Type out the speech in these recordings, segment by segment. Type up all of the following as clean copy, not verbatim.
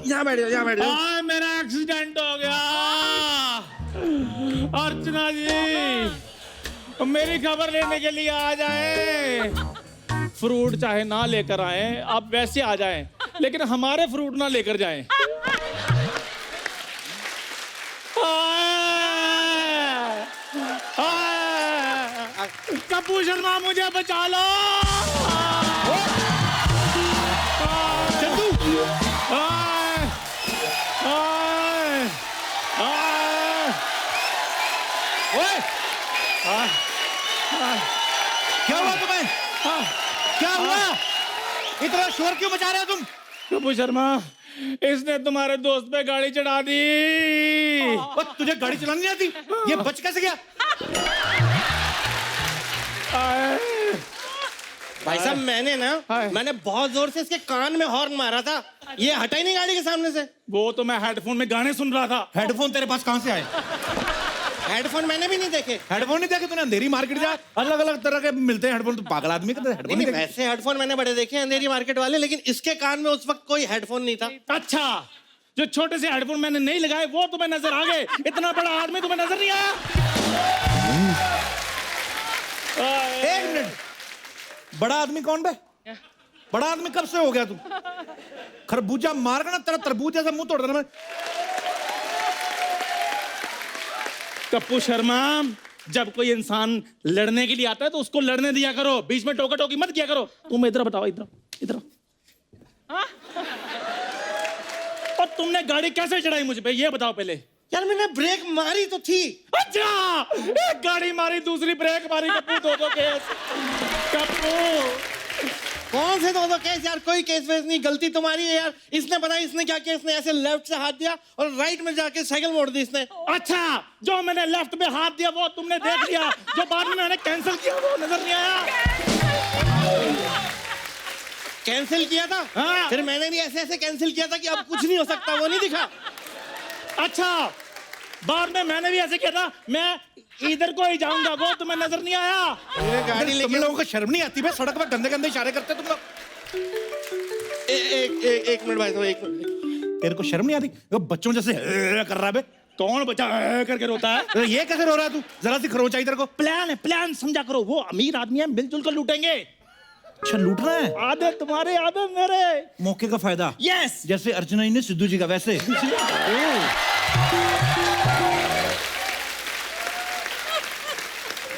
यहाँ बैठ जाओ, यहाँ बैठ जाओ। हाँ, मेरा एक्सीडेंट हो गया। अर्चना जी मेरी खबर लेने के लिए आ जाए। फ्रूट चाहे ना लेकर आए, आप वैसे आ जाएं, लेकिन हमारे फ्रूट ना लेकर जाएं। कपूर शर्मा मुझे बचा लो। चंदू ओए क्या हुआ तुम्हें? क्या हुआ? इतना शोर क्यों मचा रहे हो तुम? कपूर शर्मा इसने तुम्हारे दोस्त पे गाड़ी चढ़ा दी। तुझे गाड़ी चलानी नहीं आती? ये बच कैसे गया? भाई साहब मैंने बहुत जोर से इसके कान में हॉर्न मारा था, ये हटा ही नहीं गाड़ी के सामने से। वो तो मैं हेडफोन में गाने सुन रहा था। हेडफोन तेरे पास कहां से आए? हेडफोन मैंने भी नहीं देखे। हेडफोन नहीं देखे तूने? अंधेरी मार्केट जा, अलग अलग तरह के मिलते हैं हेडफोन। तू पागल आदमी का हेडफोन नहीं, वैसे हेडफोन मैंने बड़े देखे अंधेरी मार्केट वाले, लेकिन इसके कान में उस वक्त कोई हेडफोन नहीं था। अच्छा, जो छोटे से हेडफोन मैंने नहीं लगाए वो तुम्हें नजर आ गए, इतना बड़ा आदमी तुम्हें नजर नहीं आया? एक मिनट, बड़ा आदमी कौन बे? बड़ा आदमी कब से हो गया तू? खरबूजा मार ना तेरा तरबूज जैसा मुंह तोड़ देना मैं। कप्पू शर्मा जब कोई इंसान लड़ने के लिए आता है तो उसको लड़ने दिया करो, बीच में टोका टोकी मत किया करो। तुम इधर बताओ, इधर और तुमने गाड़ी कैसे चढ़ाई मुझ पे ये बताओ पहले। यार मैंने ब्रेक मारी तो थी। अच्छा, एक गाड़ी मारी दूसरी ब्रेक मारी। कप्पू दो केस। कप्पू कौन से दो केस यार? कोई केस वेस नहीं, गलती तुम्हारी है यार। इसने पता है इसने क्या किया? इसने ऐसे लेफ्ट से हाथ दिया और राइट में जाके साइकिल मोड़ दी इसने। अच्छा, जो मैंने लेफ्ट में हाथ दिया वो तुमने देख लिया, जो बाद में मैंने कैंसिल किया वो नजर नहीं आया? कैंसिल किया था? हाँ। फिर मैंने भी ऐसे ऐसे कैंसिल किया था कि अब कुछ नहीं हो सकता, वो नहीं दिखा। अच्छा, बाद में मैंने भी ऐसे किया था, मैं इधर को ही जाऊंगा, वो तुम्हें नजर नहीं आया? ये गाड़ी तुम लोगों को शर्म नहीं आती? सड़क पर गंदे गंदे इशारे करते तुम लोग। एक मिनट भाई साहब, एक मिनट। तेरे को शर्म नहीं आती? वो बच्चों जैसे कर रहा है बे। कौन बच्चा करके रोता है? ये कैसे रो रहा है तू? जरा सी खरोच आई तेरे को। प्लान है, प्लान समझा करो। वो अमीर आदमी है, मिलजुल कर लूटेंगे। अच्छा, लूटना है? आदत तुम्हारे, आदत मेरे। मौके का फायदा। यस, जैसे अर्चना जी ने सिद्धू जी का, वैसे।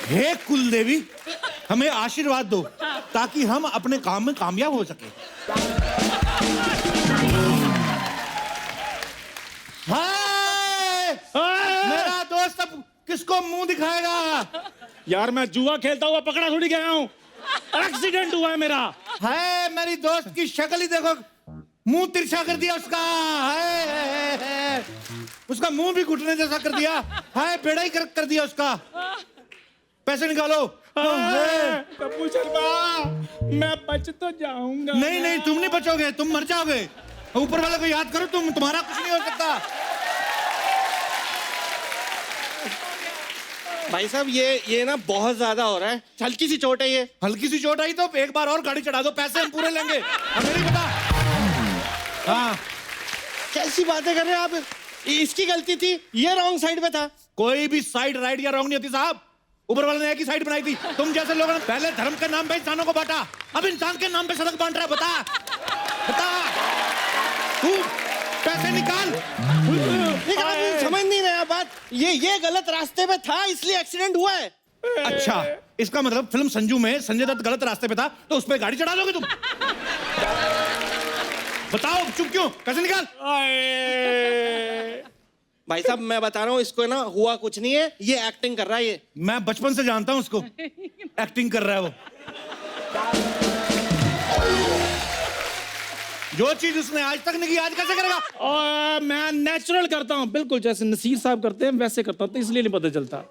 हे कुल देवी, हमें आशीर्वाद दो ताकि हम अपने काम में कामयाब हो सके। हाय! मेरा दोस्त अब किसको मुंह दिखाएगा? यार मैं जुआ खेलता हुआ पकड़ा थोड़ी गया हूँ, एक्सीडेंट हुआ है मेरा। हाय, मेरी दोस्त की शक्ल ही देखो, मुंह तिरछा कर दिया उसका। हाय, उसका मुंह भी घुटने जैसा कर दिया। हाय, बेड़ा ही कर दिया उसका। पैसे निकालो। कप्पू शर्मा मैं बच तो जाऊंगा। नहीं नहीं, तुम नहीं बचोगे, तुम मर जाओगे। ऊपर वाले को याद करो, तुम्हारा कुछ नहीं हो सकता। भाई साहब ये ना बहुत ज्यादा हो रहा है, हल्की सी चोट है ये। हल्की सी चोट आई तो एक बार और गाड़ी चढ़ा दो, पैसे हम पूरे लेंगे। हमें नहीं पता। हाँ, कैसी बातें कर रहे हैं आप? इसकी गलती थी, ये रॉन्ग साइड पे था। कोई भी साइड राइट या रॉन्ग नहीं होती साहब। ऊपर वाले ने एक ही साइड बनाई थी। तुम जैसे लोगों ने पहले धर्म के नाम पे इंसानों को बांटा, अब इंसान के नाम पे सड़क बांट रहा है। बता तू पैसे निकाल। समझ नहीं रहे बात। ये गलत रास्ते पे था इसलिए एक्सीडेंट हुआ है। अच्छा, इसका मतलब फिल्म संजू में संजय दत्त गलत रास्ते पे था तो उस पर गाड़ी चढ़ा दोगे तुम? बताओ, चुप क्यों? पैसे निकाल। भाई साहब मैं बता रहा हूँ, इसको ना हुआ कुछ नहीं है, ये एक्टिंग कर रहा है। ये मैं बचपन से जानता हूँ उसको, एक्टिंग कर रहा है वो। जो चीज उसने आज तक नहीं की, आज कैसे करेगा? मैं नेचुरल करता हूँ, बिल्कुल जैसे नसीर साहब करते हैं वैसे करता हूँ, तो इसलिए नहीं पता चलता।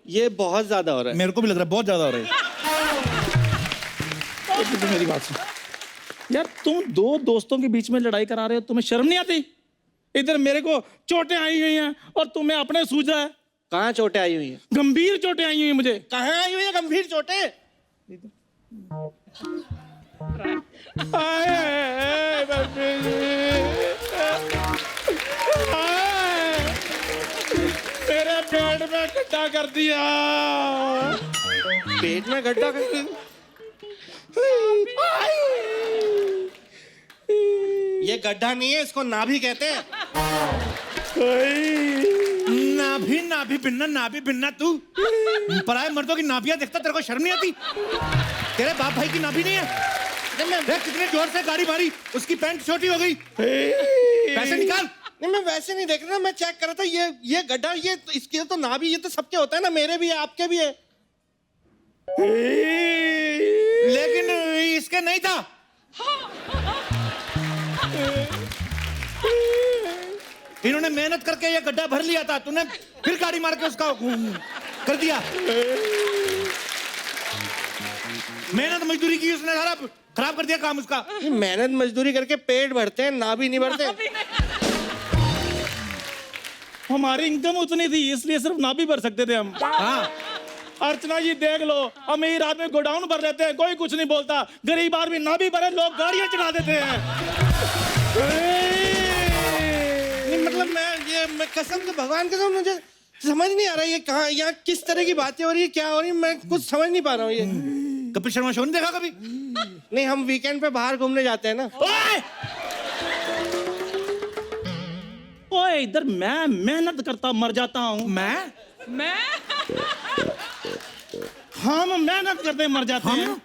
ये बहुत ज्यादा हो रहा है। मेरे को भी लग रहा है बहुत ज्यादा हो रहा है। तो मेरी बात सुन यार, तुम दो दोस्तों के बीच में लड़ाई करा रहे हो, तुम्हें शर्म नहीं आती? इधर मेरे को चोटें आई हुई हैं और तुम्हें अपने सूझ रहा है। कहाँ चोटें आई हुई हैं? गंभीर चोटें आई हुई हैं मुझे। कहाँ आई हुई है गंभीर चोटें? गड्ढा कर दिया। पेट में गड्ढा करके ये गड्ढा नहीं है, इसको नाभि कहते हैं। नाभि नाभि बिन्ना तू पराये मर्दों की नाभियां देखता तेरे को शर्म नहीं आती? तेरे बाप भाई की नाभि नहीं है? देख कितने जोर से गाड़ी मारी, उसकी पैंट छोटी हो गई। पैसे निकाल। नहीं मैं वैसे नहीं देख रहा, मैं चेक कर रहा था। ये गड्ढा, ये इसके तो नाभि, ये तो सबके होता है ना, मेरे भी है, आपके भी है। लेकिन इसके नहीं था। इन्होंने मेहनत करके ये गड्ढा भर लिया था, तूने फिर गाड़ी मार के उसका कर दिया। मेहनत मजदूरी की उसने, सारा खराब कर दिया काम उसका। मेहनत मजदूरी करके पेट भरते हैं, नाभि नहीं भरते। हमारी इनकम उतनी थी इसलिए सिर्फ नाभि भर सकते थे हम। हाँ अर्चना जी देख लो, अमीर आदमी गोडाउन भर लेते हैं, कोई कुछ नहीं बोलता। गरीब आदमी नाभि भरे, लोग गाड़ियां चला देते हैं। नहीं मतलब मैं कसम से, भगवान कसम, मुझे समझ नहीं आ रहा ये कहाँ, यहाँ किस तरह की बातें हो रही है, क्या हो रही है, मैं कुछ समझ नहीं पा रहा हूँ ये। कपिल शर्मा शो नहीं देखा कभी? नहीं, हम वीकेंड पे बाहर घूमने जाते हैं ना। ओए इधर मैं मेहनत करता मर जाता हूँ। मैं हम मेहनत करते मर जाते हैं।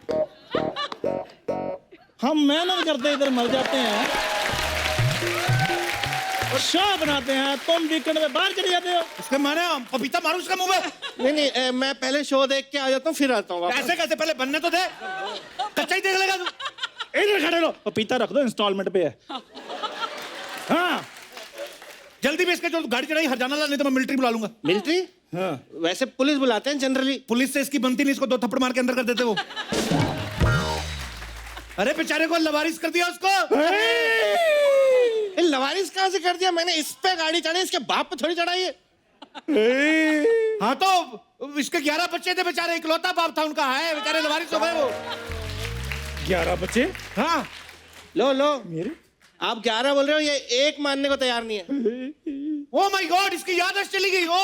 हम मेहनत करते इधर मर जाते हैं, शो बनाते हैं। तुम वीकेंड में बाहर चले जाते हो। उसके माने पपीता मारू उसका मुंह में। नहीं, मैं पहले शो देख के आ जाता हूँ, फिर आता हूँ वापस। ऐसे कैसे? पहले बनने तो दे, कच्चा ही देख लेगा तू। इधर खड़े लो, पपीता रख दो, इंस्टॉलमेंट पे है। हाँ जल्दी भी इसके जो गाड़ी चढ़ाई हरजाना ला, नहीं तो मैं मिलिट्री बुला लूंगा। मिलिट्री? हाँ। वैसे पुलिस बुलाते हैं जनरली। पुलिस से इसकी बनती नहीं, इसको 2 थप्पड़ मार के अंदर कर देते वो। अरे बेचारे को लवारिस कर दिया उसको। लवारिस कहाँ से कर दिया मैंने? इस पे गाड़ी चढ़ी, इसके बाप पे थोड़ी चढ़ाई है। हाँ तो इसके 11 बच्चे थे बेचारे, इकलौता बाप था उनका, है बेचारे लवारिस हो गए वो। 11 बच्चे? हाँ लो मेरे? आप 11 बोल रहे हो, ये एक मानने को तैयार नहीं है। ओ माय गॉड, इसकी याददाश्त चली गई। ओ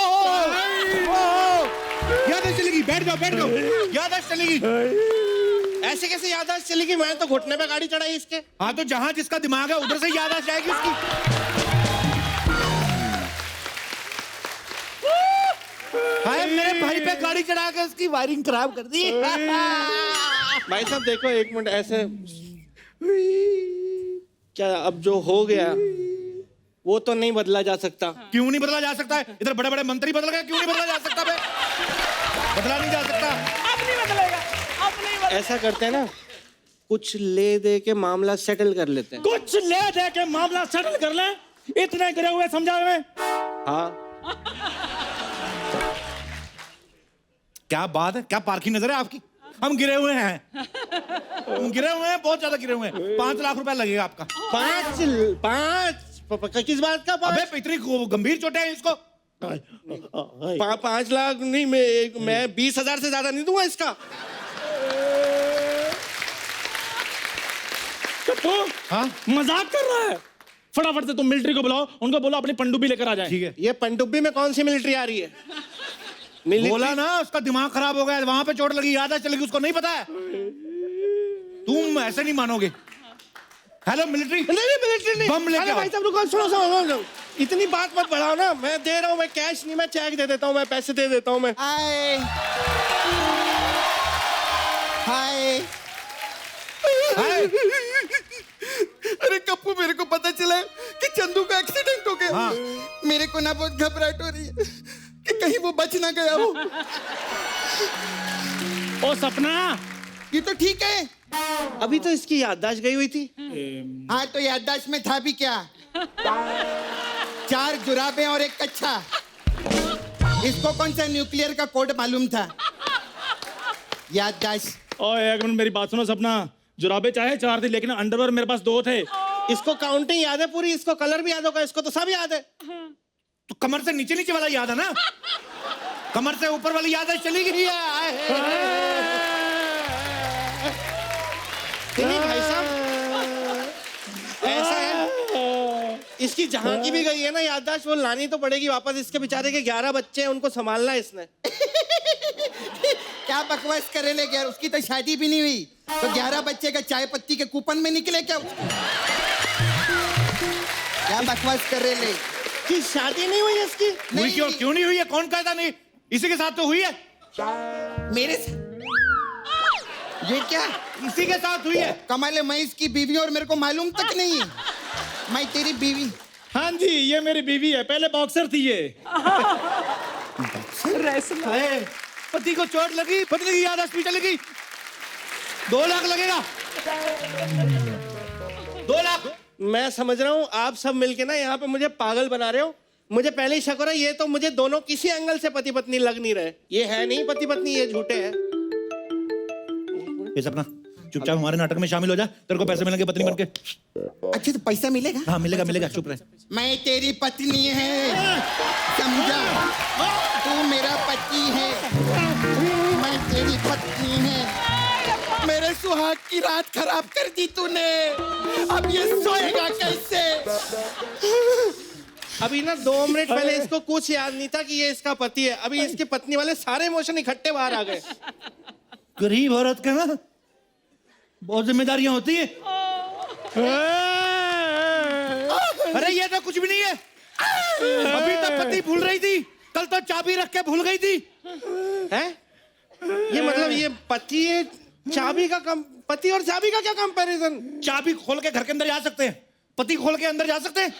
याददाश्त चली गई। बैठ जाओ याददाश्त चली गई। ऐसे कैसे याददाश्त चली गई? मैंने तो घुटने पे गाड़ी चढ़ाई इसके। हाँ तो जहां जिसका दिमाग है उधर से याददाश्त जाएगी उसकी। हाय मेरे भाई पे गाड़ी चढ़ा के उसकी वायरिंग खराब कर दी। भाई साहब देखो, एक मिनट, ऐसे क्या अब जो हो गया वो तो नहीं बदला जा सकता। क्यों नहीं बदला जा सकता है? इधर बड़े बड़े मंत्री बदल गए, क्यों नहीं बदला जा सकता बे? बदला नहीं जा सकता। अब नहीं बदलेगा। ऐसा करते हैं ना, कुछ ले दे के मामला सेटल कर लेते हैं। कुछ ले दे के मामला सेटल कर ले। इतने गिरे हुए समझा हुए। हाँ क्या बात है, क्या पारखी नजर है आपकी। हम गिरे हुए हैं, बहुत ज्यादा गिरे हुए हैं। 5 लाख रुपए लगेगा आपका। 5 किस बात का? अबे इतनी गंभीर चोटें हैं इसको। 5 लाख नहीं, मैं 20,000 से ज्यादा नहीं दूंगा इसका। तो हाँ मजाक कर रहा है। फटाफट से तुम मिलिट्री को बुलाओ, उनको बोलो अपनी पनडुब्बी लेकर आ जाए। ठीक है। ये पनडुब्बी में कौन सी मिलिट्री आ रही है? बोला ना उसका दिमाग खराब हो गया, वहां पे चोट लगी, याद चलेगी उसको, नहीं पता है? तुम ऐसे नहीं मानोगे। Hello military. नहीं मिलिट्री नहीं। बम लेके अरे भाई साहब रुको, सुनो, इतनी बात मत बढ़ाओ ना। मैं दे रहा हूँ, मैं कैश नहीं, मैं चेक दे देता हूँ, मैं पैसे दे देता हूँ मैं। हाय अरे कप्पू, मेरे को पता चला कि चंदू का एक्सीडेंट हो गया। हाँ। मेरे को ना बहुत घबराहट हो रही है कि कहीं वो बच ना गया हो। ओ सपना, ये तो ठीक है। अभी तो इसकी याददाश्त गई हुई थी। हाँ तो याददाश्त में था भी क्या? 4 जुराबें और 1 कच्छा। इसको कौन सा न्यूक्लियर का कोड मालूम था? याददाश्त। ओए एक मिनट मेरी बात सुनो सपना। जुराबे चाहे 4 थी, लेकिन अंडरवेयर मेरे पास 2 थे। इसको काउंटिंग याद है पूरी, इसको कलर भी याद होगा, इसको तो सब याद है। तो कमर से नीचे नीचे वाला याद है ना, कमर से ऊपर वाली याद चली गई है। नहीं भाई साहब, ऐसा है इसकी जहां की भी गई है ना याददाश्त, वो लानी तो पड़ेगी वापस। इसके बेचारे के 11 बच्चे हैं, उनको संभालना है इसने। क्या बकवास करे ले यार, उसकी तो शादी भी नहीं हुई तो 11 बच्चे का चाय पत्ती के कूपन में निकले क्या? क्या बकवास कर रहे ले? कि शादी नहीं हुई इसकी? हुई क्यों नहीं हुई है? कौन कहता नहीं? इसी के साथ तो हुई है। मेरे से ये क्या? इसी के साथ हुई है। कमाल है, मैं इसकी बीवी और मेरे को मालूम तक नहीं है। मैं तेरी बीवी? हाँ जी, ये मेरी बीवी है, पहले बॉक्सर थी ये। अरे, पति को चोट लगी, पत्नी की याददाश्त भी चलेगी। 2 लाख लगेगा। 2 लाख। मैं समझ रहा हूँ आप सब मिलके ना यहाँ पे मुझे पागल बना रहे हो। मुझे पहले ही शक हो रहा है, ये तो मुझे दोनों किसी एंगल से पति पत्नी लग नहीं रहे। ये है नहीं पति पत्नी, ये झूठे हैं। ये सपना चुपचाप हमारे नाटक में शामिल हो जा, तेरे को पैसे मिलेंगे पत्नी बनके। अच्छा तो पैसा मिलेगा? हाँ मिलेगा मिलेगा, चुप रह। मैं तेरी पत्नी है, समझा? तू मेरा पति है, मैं तेरी पत्नी है। मेरे सुहाग की रात खराब कर दी तूने, अब ये सोएगा कैसे? अभी ना 2 मिनट पहले इसको कुछ याद नहीं था कि ये इसका पति है। अभी इसकी पत्नी वाले सारे इमोशन इकट्ठे बाहर आ गए। गरीब औरत का ना बहुत जिम्मेदारियां होती है। अरे ये तो कुछ भी नहीं है। अभी तक पति भूल रही थी, कल तो चाबी रख के भूल गई थी। हैं? ये मतलब ये पति है, चाबी का कम, पति और चाबी का क्या कंपैरिजन? चाबी खोल के घर के अंदर जा सकते हैं, पति खोल के अंदर जा सकते हैं?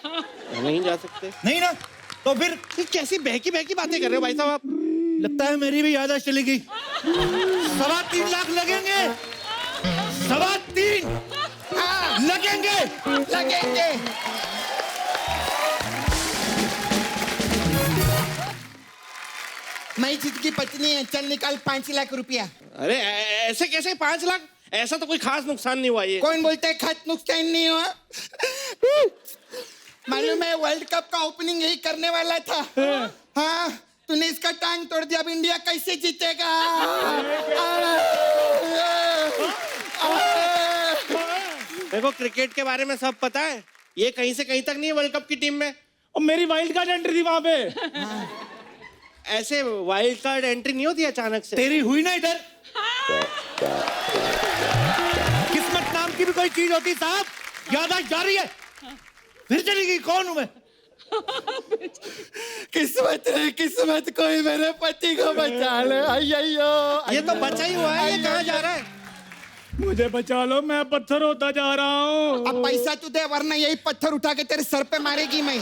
नहीं जा सकते। नहीं ना, तो फिर ये कैसी बहकी बहकी बातें कर रहे हो भाई साहब आप? लगता है मेरी भी याददाश्त चली गई। 3.25 लाख लगेंगे। 3.25 लगेंगे। लगेंगे। मैं जिसकी पत्नी है, चल निकाल 5 लाख रुपया। अरे ऐसे कैसे 5 लाख? ऐसा तो कोई खास नुकसान नहीं हुआ ये। कौन बोलता है खास नुकसान नहीं हुआ? मालूम है वर्ल्ड कप का ओपनिंग यही करने वाला था। हाँ, तूने इसका टांग तोड़ दिया, अब इंडिया कैसे जीतेगा? देखो क्रिकेट के बारे में सब पता है, ये कहीं से कहीं तक नहीं है वर्ल्ड कप की टीम में। और मेरी वाइल्ड कार्ड एंट्री थी वहां पे। ऐसे वाइल्ड कार्ड एंट्री नहीं होती अचानक से। तेरी हुई ना इधर। किस्मत नाम की भी कोई चीज होती साहब, याददाश्त जा रही है, फिर चलेगी। कौन हूं मैं? किस्मत है, किस्मत कोई मेरे पति को बचा ले। अय्यो, ये तो बचा ही हुआ है, ये कहाँ जा रहा है? मुझे बचा लो, मैं पत्थर होता जा रहा हूँ। अब पैसा तू दे वरना यही पत्थर उठा के तेरे सर पे मारेगी मैं।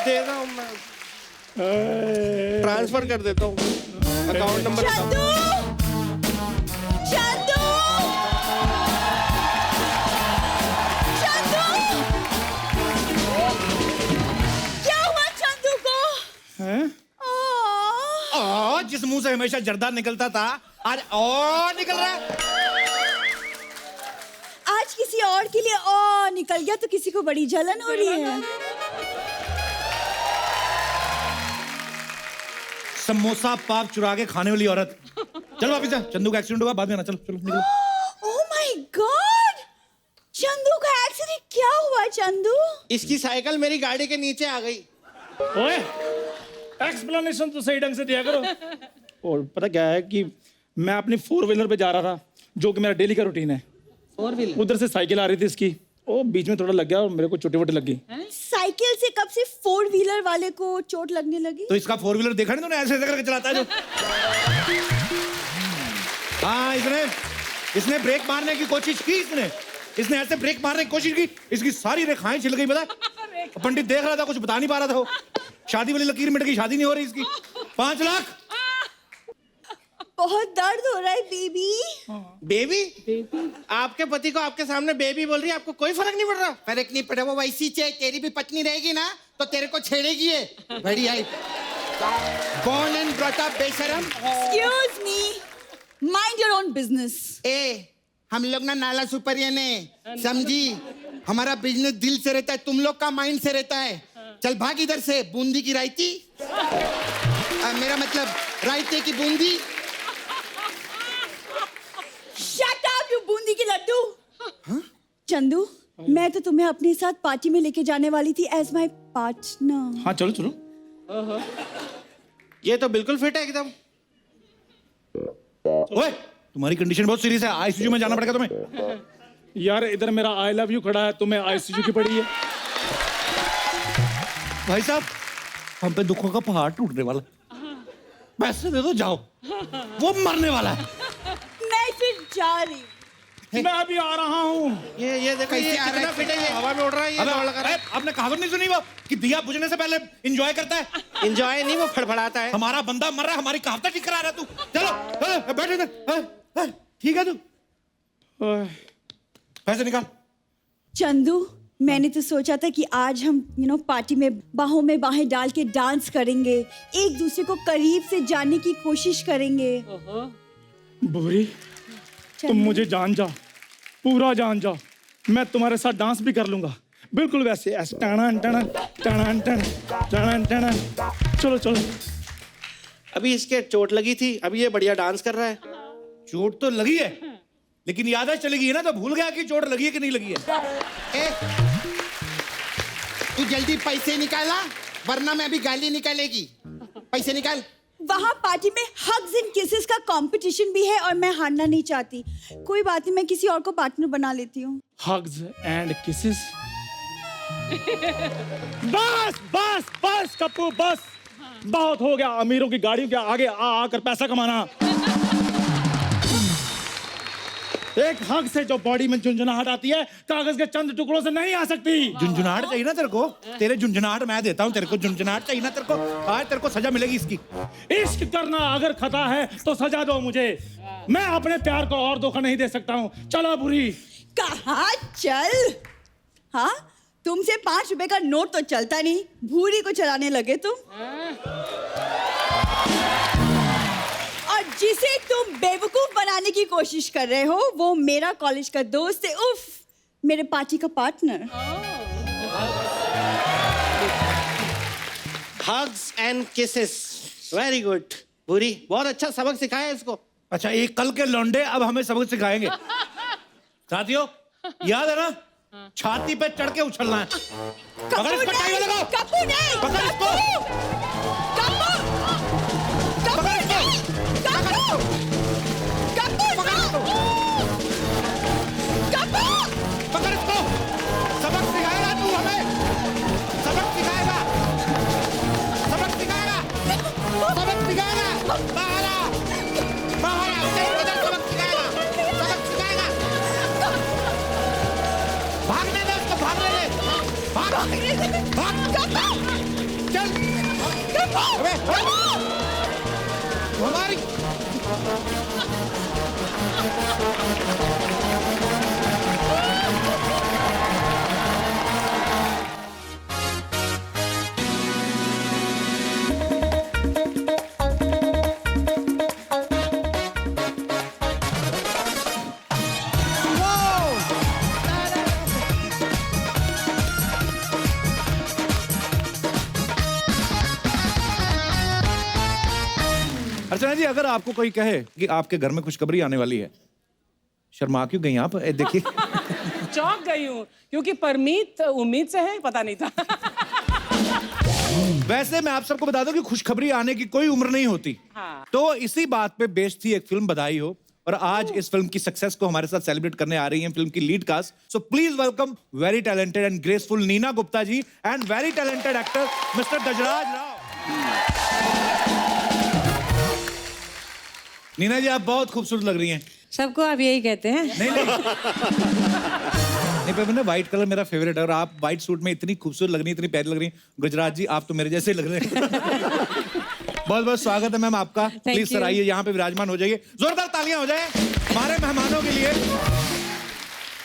दे रहा हूँ मैं, ट्रांसफर कर देता हूँ अकाउंट नंबर। चंदू! चंदू! चंदू! क्या हुआ चंदू को? हैं? जिस मुंह से हमेशा जर्दा निकलता था, आज निकल रहा है। आज किसी और के लिए निकल गया तो किसी को बड़ी जलन हो रही है। समोसा पाप चुरा के खाने वाली औरत। चल वापिस जा, चंदू का एक्सीडेंट हुआ, बाद में आना। चलो चलो निकलो। Oh my God! चंदू का एक्सीडेंट क्या हुआ चंदू? इसकी साइकिल मेरी गाड़ी के नीचे आ गई। ओए, एक्सप्लेनेशन तो सही ढंग से दिया करो। और पता क्या है कि मैं अपनी 4 व्हीलर पे जा रहा था, जो कि मेरा डेली का रूटीन है। 4 व्हीलर? उधर से साइकिल आ रही थी इसकी, वो बीच में थोड़ा लग गया और मेरे को चोटी वोटी लग गई। साइकिल से कब से 4 व्हीलर वाले को चोट लगने लगी? तो इसका 4 व्हीलर देखा नहीं तूने? ऐसे ऐसे करके चलाता है जो। हाँ, इसने ब्रेक मारने की कोशिश की। इसने ऐसे ब्रेक मारने की कोशिश की, इसकी सारी रेखाएं छिल गई। पता, पंडित देख रहा था, कुछ बता नहीं पा रहा था वो। शादी वाली लकीर मिट गई, शादी नहीं हो रही इसकी। 5 लाख। बहुत दर्द हो रहा है बेबी। बेबी? आपके पति को आपके सामने बेबी बोल रही है, आपको कोई फर्क नहीं पड़ रहा? फर्क नहीं पड़ा, वो वैसी चाहे तेरी भी पत्नी रहेगी ना तो तेरे को छेड़ेगी ये। बढ़िया है। Born and brought up बेशरम। Excuse me, mind your own business. हम लोग ना नाला सुपरिया ने, समझी? हमारा बिजनेस दिल से रहता है, तुम लोग का माइंड से रहता है। चल भाग इधर से। बूंदी की रायती, मेरा मतलब रायते की Bundi. Shut up, you Bundi की लड्डू। चंदू, मैं तो तुम्हें अपने साथ पार्टी में लेके जाने वाली थी एज माई पार्टनर। हाँ चलो चलो। ये तो बिल्कुल फिट है एकदम। ओए तुम्हारी कंडीशन बहुत सीरियस है, आईसीयू में जाना पड़ेगा तुम्हें। यार इधर मेरा आई लव यू खड़ा है, तुम्हें आईसीयू की पड़ी है। भाई साहब हम पे दुखों का पहाड़ टूटने वाला है। पैसे दे दो जाओ, वो मरने वाला है। मैं फिर जा रही हूँ। मैं अभी आ रहा हूँ। ये देखो, ये कैसे आ रहा कितना है? फिट है, ये हवा में उड़ रहा है, ये अबे, दौड़ लगा रहा है। आपने कहावत नहीं सुनी वो कि दिया बुझने से पहले एंजॉय करता है? एंजॉय नहीं, वो फड़फड़ाता है। हमारा बंदा मर रहा है, हमारी कहावत ठीक करा रहा है तू। चलो बैठ इधर। ठीक है तू, ओह, पैसे निकाल। चंदू, मैंने तो सोचा था कि आज हम पार्टी में बाहें डाल के डांस करेंगे, एक दूसरे को करीब से जानने की कोशिश करेंगे। भूरी तुम मुझे जान जा, पूरा जान जा। मैं तुम्हारे साथ डांस भी कर लूंगा, बिल्कुल वैसे ऐसे टन टन टन टन टन टन। चलो चलो। अभी इसके चोट लगी थी, अभी ये बढ़िया डांस कर रहा है। चोट तो लगी है, लेकिन याद चली गई है ना, तो भूल गया कि चोट लगी है कि नहीं लगी है। ए, तू जल्दी पैसे निकाला वरना मैं अभी गाली निकालेगी। पैसे निकाल। वहाँ पार्टी में हग्स एंड किसेस का कंपटीशन भी है और मैं हारना नहीं चाहती। कोई बात नहीं, मैं किसी और को पार्टनर बना लेती हूँ। Hugs and kisses. बस बस बस कप्पू बस, बहुत हो गया अमीरों की गाड़ियों के आगे आ आकर पैसा कमाना। एक हग से जो बॉडी में झुंझुनाहट आती है, कागज के चंद टुकड़ों से नहीं आ सकती। झुंझुनाहट चाहिए ना तेरे को? तेरे झुंझुनाहट मैं देता हूँ तेरे को। झुंझुनाहट चाहिए ना तेरे को? आज तेरे को सजा मिलेगी इसकी। इश्क करना अगर खता है तो सजा दो मुझे, मैं अपने प्यार को और धोखा नहीं दे सकता हूँ। चलो बुरी। कहाँ चल? हाँ, तुमसे 5 रुपए का नोट तो चलता नहीं, भूरी को चलाने लगे तुम। और जिसे तुम बेवकूफ बनाने की कोशिश कर रहे हो वो मेरा कॉलेज का दोस्त है, उफ, मेरे पार्टी का partner. Hugs and kisses, very good. बुरी, बहुत अच्छा सबक सिखाया इसको। अच्छा, एक कल के लौंडे अब हमें सबक सिखाएंगे। साथियों याद है ना, छाती पे चढ़ के उछलना है। पकड़ इसको, टाइगर लगाओ। कप्पू नहीं, पकड़ इसको। कप्पू, कप्पू नहीं, कप्पू, कप्पू, कप्पू, पकड़ इसको। सबक सिखाएगा तू हमें, सबक सिखाएगा, सबक सिखाएगा, सबक सिखाएगा। बाहर आ, बाहर आ, इधर सबक सिखाएगा, सबक सिखाएगा। भागने दे उसको, भागने दे, भाग, भाग, चल, अबे, हमारी अर्चना जी, अगर आपको कोई कहे कि आपके घर में खुशखबरी आने वाली है, शर्मा क्यों गई आप? देखिए चौंक गई हूँ क्योंकि परमीत उम्मीद से है, पता नहीं था। वैसे मैं आप सबको बता दूं कि खुशखबरी आने की कोई उम्र नहीं होती। हाँ। तो इसी बात पे बेस्ड थी एक फिल्म बधाई हो, और आज इस फिल्म की सक्सेस को हमारे साथ सेलिब्रेट करने आ रही हैं फिल्म की lead cast. So please welcome very talented and graceful Neena Gupta ji and very talented actor mister Gajraj Rao. Neena ji, आप बहुत खूबसूरत लग रही हैं। सबको आप यही कहते हैं। नहीं पर मैंने व्हाइट कलर मेरा फेवरेट है, और आप व्हाइट सूट में इतनी खूबसूरत लग रही हैं, इतनी प्यारी लग रही हैं। गुजरात जी, आप तो मेरे जैसे लग रहे हैं। बहुत बहुत स्वागत है मैम आपका। प्लीज सर आइए, यहाँ पे विराजमान हो जाइए। जोरदार तालियां हो जाए हमारे मेहमानों के लिए।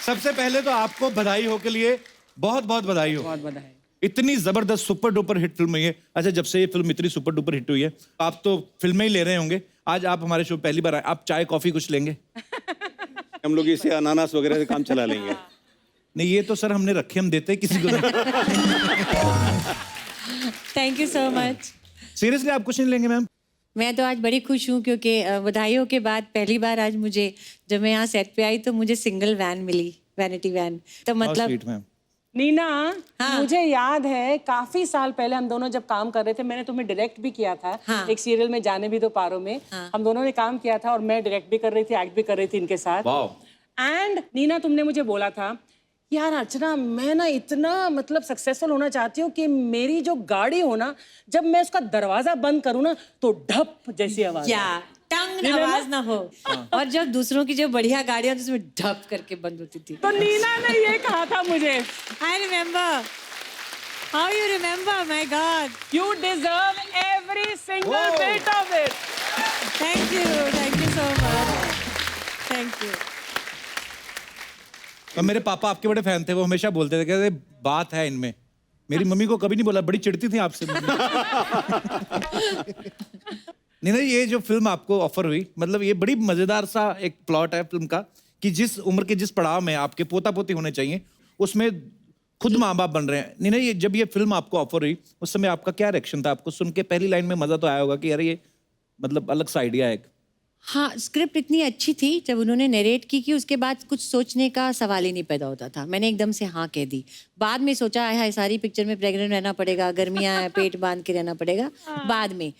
सबसे पहले तो आपको बधाई हो के लिए बहुत बहुत बधाई हो। बहुत बधाई। इतनी जबरदस्त सुपर डुपर हिट फिल्म है ये। अच्छा, जब से ये फिल्म इतनी सुपर डुपर हिट हुई है, आप तो फिल्में ही ले रहे होंगे। आज आप हमारे शो पहली बार आए, आप चाय कॉफी कुछ लेंगे? हम लोग इसे अनानास वगैरह से काम चला लेंगे। नहीं, ये तो सर हमने रखे, हम देते किसी को नहीं। Thank you so much. Seriously आप कुछ नहीं लेंगे मैम? मैं तो आज बड़ी खुश हूँ क्योंकि बधाइयों के बाद पहली बार आज मुझे, जब मैं यहाँ सेट पे आई तो मुझे सिंगल वैन मिली। Vanity van. तो How मतलब sweet, ma'am. नीना, हाँ। मुझे याद है काफी साल पहले हम दोनों जब काम कर रहे थे, मैंने तुम्हें डायरेक्ट भी किया था हाँ। एक सीरियल में जाने भी दो पारों में। हम दोनों ने काम किया था और मैं डायरेक्ट भी कर रही थी, एक्ट भी कर रही थी इनके साथ। Wow. एंड नीना, तुमने मुझे बोला था यार अर्चना, मैं ना इतना मतलब सक्सेसफुल होना चाहती हूँ कि मेरी जो गाड़ी हो ना, जब मैं उसका दरवाजा बंद करूँ ना तो ढप जैसी आवाज या आए। टंग आवाज ना हो। और जब दूसरों की जो बढ़िया गाड़ियां होती उसमें ढप करके बंद होती थी। तो नीना ने ये कहा था मुझे, I remember. How you remember, my God. You deserve every single bit of it. Thank you so much, thank you. और मेरे पापा आपके बड़े फैन थे, वो हमेशा बोलते थे कहते बात है इनमें। मेरी मम्मी को कभी नहीं बोला, बड़ी चिढ़ती थी आपसे। नहीं नहीं, ये जो फिल्म आपको ऑफर हुई, मतलब ये बड़ी मजेदार सा एक प्लॉट है फिल्म का कि जिस उम्र के जिस पड़ाव में आपके पोता पोती होने चाहिए, उसमें खुद माँ बाप बन रहे हैं। नहीं नहीं, ये जब ये फिल्म आपको ऑफर हुई उस समय आपका क्या रिएक्शन था? आपको सुन के पहली लाइन में मजा तो आया होगा कि अरे ये मतलब अलग सा आइडिया है एक। हाँ, स्क्रिप्ट इतनी अच्छी थी, जब उन्होंने नरेट की कि उसके बाद कुछ सोचने का सवाल ही नहीं पैदा होता था। मैंने एकदम से हाँ कह दी। बाद में सोचा है सारी पिक्चर में प्रेग्नेंट रहना पड़ेगा, गर्मियाँ हैं, पेट बांध के रहना पड़ेगा बाद में,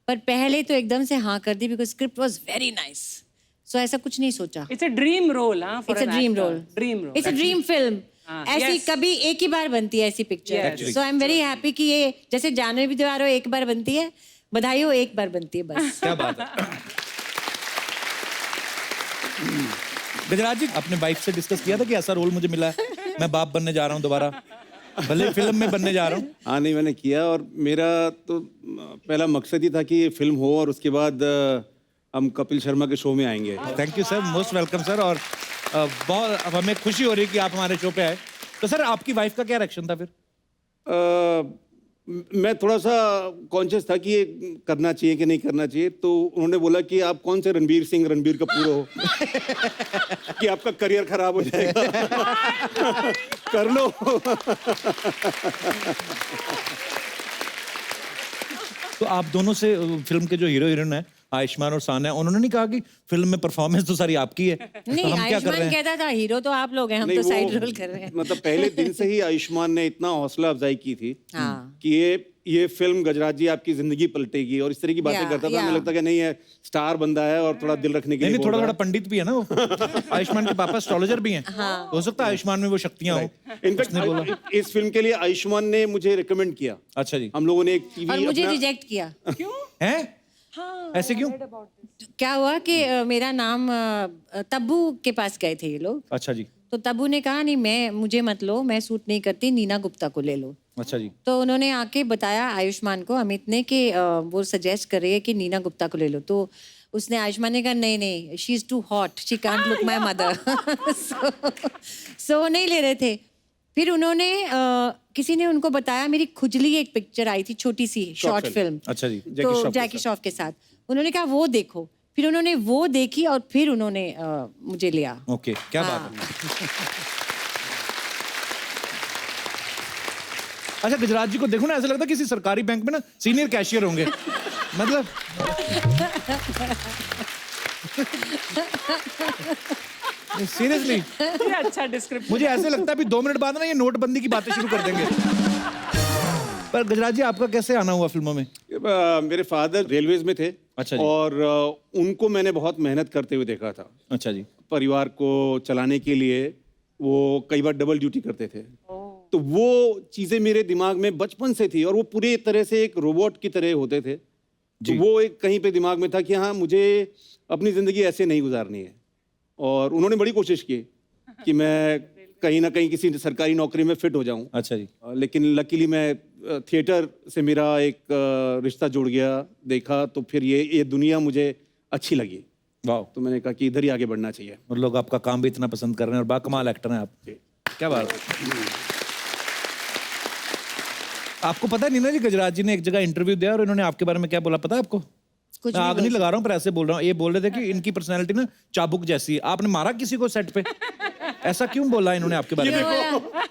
पर पहले तो एकदम से हाँ कर दी because script was very nice. So ऐसा कुछ नहीं सोचा। It's a dream role. हाँ, it's a dream role, it's a dream film. ऐसी yes. कभी एक ही बार बनती है ऐसी पिक्चर। So I am very happy कि ये जैसे जानवर भी त्योहार हो एक बार बनती है, बधाई हो एक बार बनती है बस। क्या बात है। गजराज जी, अपने वाइफ से डिस्कस किया था कि ऐसा रोल मुझे मिला है, मैं बाप बनने जा रहा हूँ दोबारा, भले फिल्म में बनने जा रहा हूँ? हाँ नहीं, मैंने किया और मेरा तो पहला मकसद ही था कि ये फिल्म हो और उसके बाद हम कपिल शर्मा के शो में आएंगे। Thank you sir, most welcome sir. और बहुत अब हमें खुशी हो रही है कि आप हमारे शो पे आए। तो सर आपकी वाइफ का क्या रिएक्शन था फिर? मैं थोड़ा सा कॉन्शियस था कि ये करना चाहिए कि नहीं करना चाहिए, तो उन्होंने बोला कि आप कौन से रणबीर सिंह रणबीर कपूर हो कि आपका करियर खराब हो जाएगा। कर लो। तो आप दोनों से फिल्म के जो हीरो हीरोइन है आयुष्मान और सान्या, उन्होंने नहीं कहा कि फिल्म में परफॉर्मेंस तो सारी आपकी है, नहीं, तो हम क्या कर रहे आयुष्मान हैं? कहता था हीरो तो आप लोग हैं, हम नहीं, तो साइड वो रोल कर रहे हैं। मतलब पहले दिन से ही आयुष्मान ने इतना हौसला अफजाई की थी हाँ। कि ये फिल्म गजराज जी आपकी जिंदगी पलटेगी और इस तरह की बातें या, करता था। या। हमें लगता कि नहीं है, स्टार बंदा है और थोड़ा दिल रखने के नहीं लिए नहीं, बोल थोड़ा रहा थोड़ा पंडित भी है ना वो। आयुष्मान के पापा एस्ट्रोलॉजर भी हैं, हो सकता है आयुष्मान में वो शक्तियां हो। है। इनफैक्ट इस फिल्म के लिए आयुष्मान ने मुझे रिकमेंड किया। अच्छा जी। हम लोगों ने एक और टीवी मुझे रिजेक्ट किया। हैं? ऐसे क्यों? क्या हुआ कि मेरा नाम तब्बू के पास गए थे ये लोग, अच्छा जी। तो तब्बू ने कहा नहीं, मुझे मत लो, मैं सूट नहीं करती, नीना गुप्ता को ले लो। अच्छा जी। तो उन्होंने आके बताया आयुष्मान को, अमित ने, कि वो सजेस्ट कर रही है कि नीना गुप्ता को ले लो। तो उसने, आयुष्मान ने कहा नहीं नहीं, she is too hot, she can't look my mother. So नहीं ले रहे थे। फिर उन्होंने किसी ने उनको बताया, मेरी खुजली एक पिक्चर आई थी छोटी सी शॉर्ट फिल्म, अच्छा जी। तो जैकी श्रॉफ के साथ, उन्होंने कहा वो देखो। फिर उन्होंने वो देखी और फिर उन्होंने मुझे लिया। ओके, क्या बात है। अच्छा, गुजरात जी को देखो ना, ऐसा लगता है किसी सरकारी बैंक में ना सीनियर कैशियर होंगे, मतलब। सीरियसली ये अच्छा डिस्क्रिप्शन। मुझे ऐसे लगता है अभी 2 मिनट बाद ना ये नोटबंदी की बातें शुरू कर देंगे। पर गुजरात जी, आपका कैसे आना हुआ फिल्मों में? मेरे फादर रेलवेज में थे। अच्छा जी। और उनको मैंने बहुत मेहनत करते हुए देखा था। अच्छा जी। परिवार को चलाने के लिए वो कई बार डबल ड्यूटी करते थे। तो वो चीजें मेरे दिमाग में बचपन से थी और वो पूरी तरह से एक रोबोट की तरह होते थे। तो वो एक कहीं पे दिमाग में था कि हाँ, मुझे अपनी जिंदगी ऐसे नहीं गुजारनी है। और उन्होंने बड़ी कोशिश की कि मैं कहीं ना कहीं किसी सरकारी नौकरी में फिट हो जाऊं। अच्छा जी। लेकिन लकीली मैं थिएटर से मेरा एक रिश्ता जुड़ गया, देखा तो फिर ये दुनिया मुझे अच्छी लगी। वाह। तो मैंने कहा कि इधर ही आगे बढ़ना चाहिए। और लोग आपका काम भी इतना पसंद कर रहे हैं और बाकमाल एक्टर हैं आप। क्या बात है। आपको पता है नीना जी, गजराज जी ने एक जगह इंटरव्यू दिया और इन्होंने आपके बारे में क्या बोला पता है आपको? कुछ मैं आग नहीं लगा रहा हूँ पर ऐसे बोल रहा हूँ। ये बोल रहे थे कि इनकी पर्सनैलिटी ना चाबुक जैसी है। आपने मारा किसी को सेट पे? ऐसा क्यों बोला इन्होंने आपके बारे में?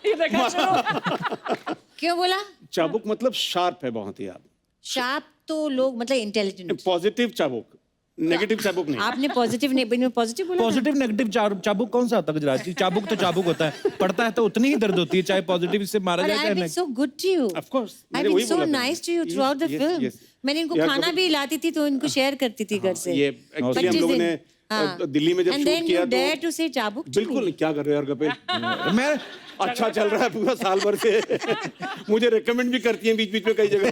ये देखा शुरू। क्यों बोला? चाबुक मतलब शार्प है बहुत ही। आप शार्प तो लोग मतलब इंटेलिजेंट। पॉजिटिव चाबुक। नेगेटिव चाबुक नहीं। आपने पॉजिटिव पॉजिटिव बोला था? पॉजिटिव नेगेटिव चाबुक कौन सा होता है गजराज जी? चाबुक तो चाबुक होता है, पड़ता है तो उतनी ही दर्द होती है, चाहे पॉजिटिव से मारा But जाए I've चाहे been negative. so good to you. Of course, I've मैंने been वही so बोला था। nice to you Yes, throughout the yes, film. yes. मैंने इनको यार, खाना कभी- भी लाती थी तो इनको शेयर करती थी घर से। ये एक्चुअली हम 25 लोगों दिन। ने हाँ। दिल्ली में जब And शूट then किया you तो dare to say चाबुक to बिल्कुल me. क्या कर रहे हो यार कपिल, मैं अच्छा चल रहा है पूरा साल भर से। मुझे रेकमेंड भी करती हैं बीच बीच में कई जगह।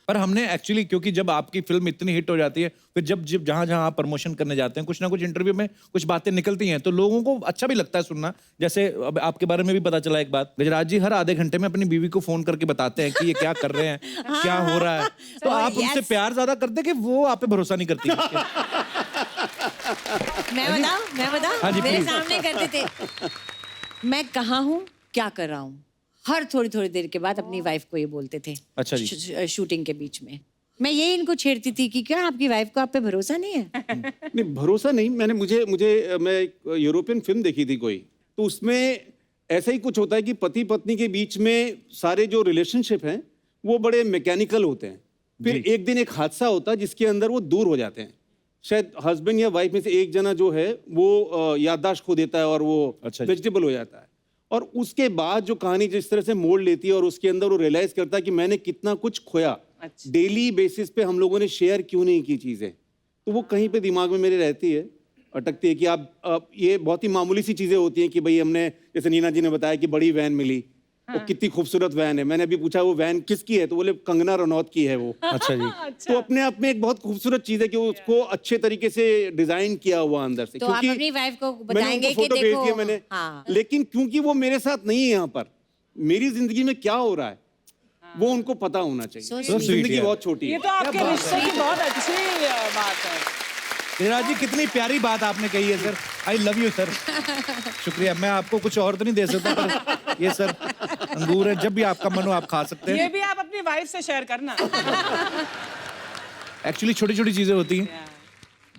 पर हमने एक्चुअली, क्योंकि जब आपकी फिल्म इतनी हिट हो जाती है, फिर जब जब जहाँ जहाँ आप प्रमोशन करने जाते हैं, कुछ ना कुछ इंटरव्यू में कुछ बातें निकलती हैं, तो लोगों को अच्छा भी लगता है सुनना। जैसे अब आपके बारे में भी पता चला एक बात, गजराज जी हर आधे घंटे में अपनी बीवी को फोन करके बताते हैं कि ये क्या कर रहे हैं, क्या हो रहा है। तो आप उनसे प्यार ज्यादा करते कि वो आप पे भरोसा नहीं करती? मैं बताऊं हाँ जी, मेरे please. सामने करते थे। मैं कहाँ हूँ, क्या कर रहा हूँ, हर थोड़ी थोड़ी देर के बाद अपनी वाइफ को ये बोलते थे। अच्छा जी। शूटिंग के बीच में मैं यही इनको छेड़ती थी कि क्या आपकी वाइफ को आप पे भरोसा नहीं है? नहीं भरोसा नहीं, मैंने मैं एक यूरोपियन फिल्म देखी थी कोई, तो उसमें ऐसा ही कुछ होता है कि पति पत्नी के बीच में सारे जो रिलेशनशिप हैं वो बड़े मैकेनिकल होते हैं। फिर एक दिन एक हादसा होता है जिसके अंदर वो दूर हो जाते हैं। शायद हस्बैंड या वाइफ में से एक जना जो है वो याददाश्त खो देता है और वो अच्छा जी। वेजिटेबल हो जाता है, और उसके बाद जो कहानी जिस तरह से मोड़ लेती है और उसके अंदर वो रियलाइज करता है कि मैंने कितना कुछ खोया, डेली बेसिस पे हम लोगों ने शेयर क्यों नहीं की चीजें, तो वो कहीं पे दिमाग में मेरे रहती है, अटकती है कि आप ये बहुत ही मामूली सी चीजें होती हैं कि भाई हमने, जैसे नीना जी ने बताया कि बड़ी वैन मिली, वो कितनी खूबसूरत वैन है, मैंने अभी पूछा वो वैन किसकी है, तो बोले कंगना रनौत की है वो। अच्छा जी। तो अपने आप में एक बहुत खूबसूरत चीज है कि उसको अच्छे तरीके से डिजाइन किया हुआ अंदर से। तो आप अपनी वाइफ को मैंने बताएंगे उनको कि फोटो भेज देखो दिया मैंने, हाँ। लेकिन क्योंकि वो मेरे साथ नहीं है यहाँ पर, मेरी जिंदगी में क्या हो रहा है वो उनको पता होना चाहिए। So sweet, जिंदगी यार। बहुत छोटी ये है। तो आपके रिश्ते की बहुत अच्छी बात है। गजराज जी कितनी प्यारी बात आपने कही है sir, I love you sir. शुक्रिया। मैं आपको कुछ और तो नहीं दे सकता, पर ये सर अंगूर है, जब भी आपका मन हो आप खा सकते ये हैं। भी आप अपनी वाइफ से शेयर करना। एक्चुअली छोटी छोटी चीजें होती हैं,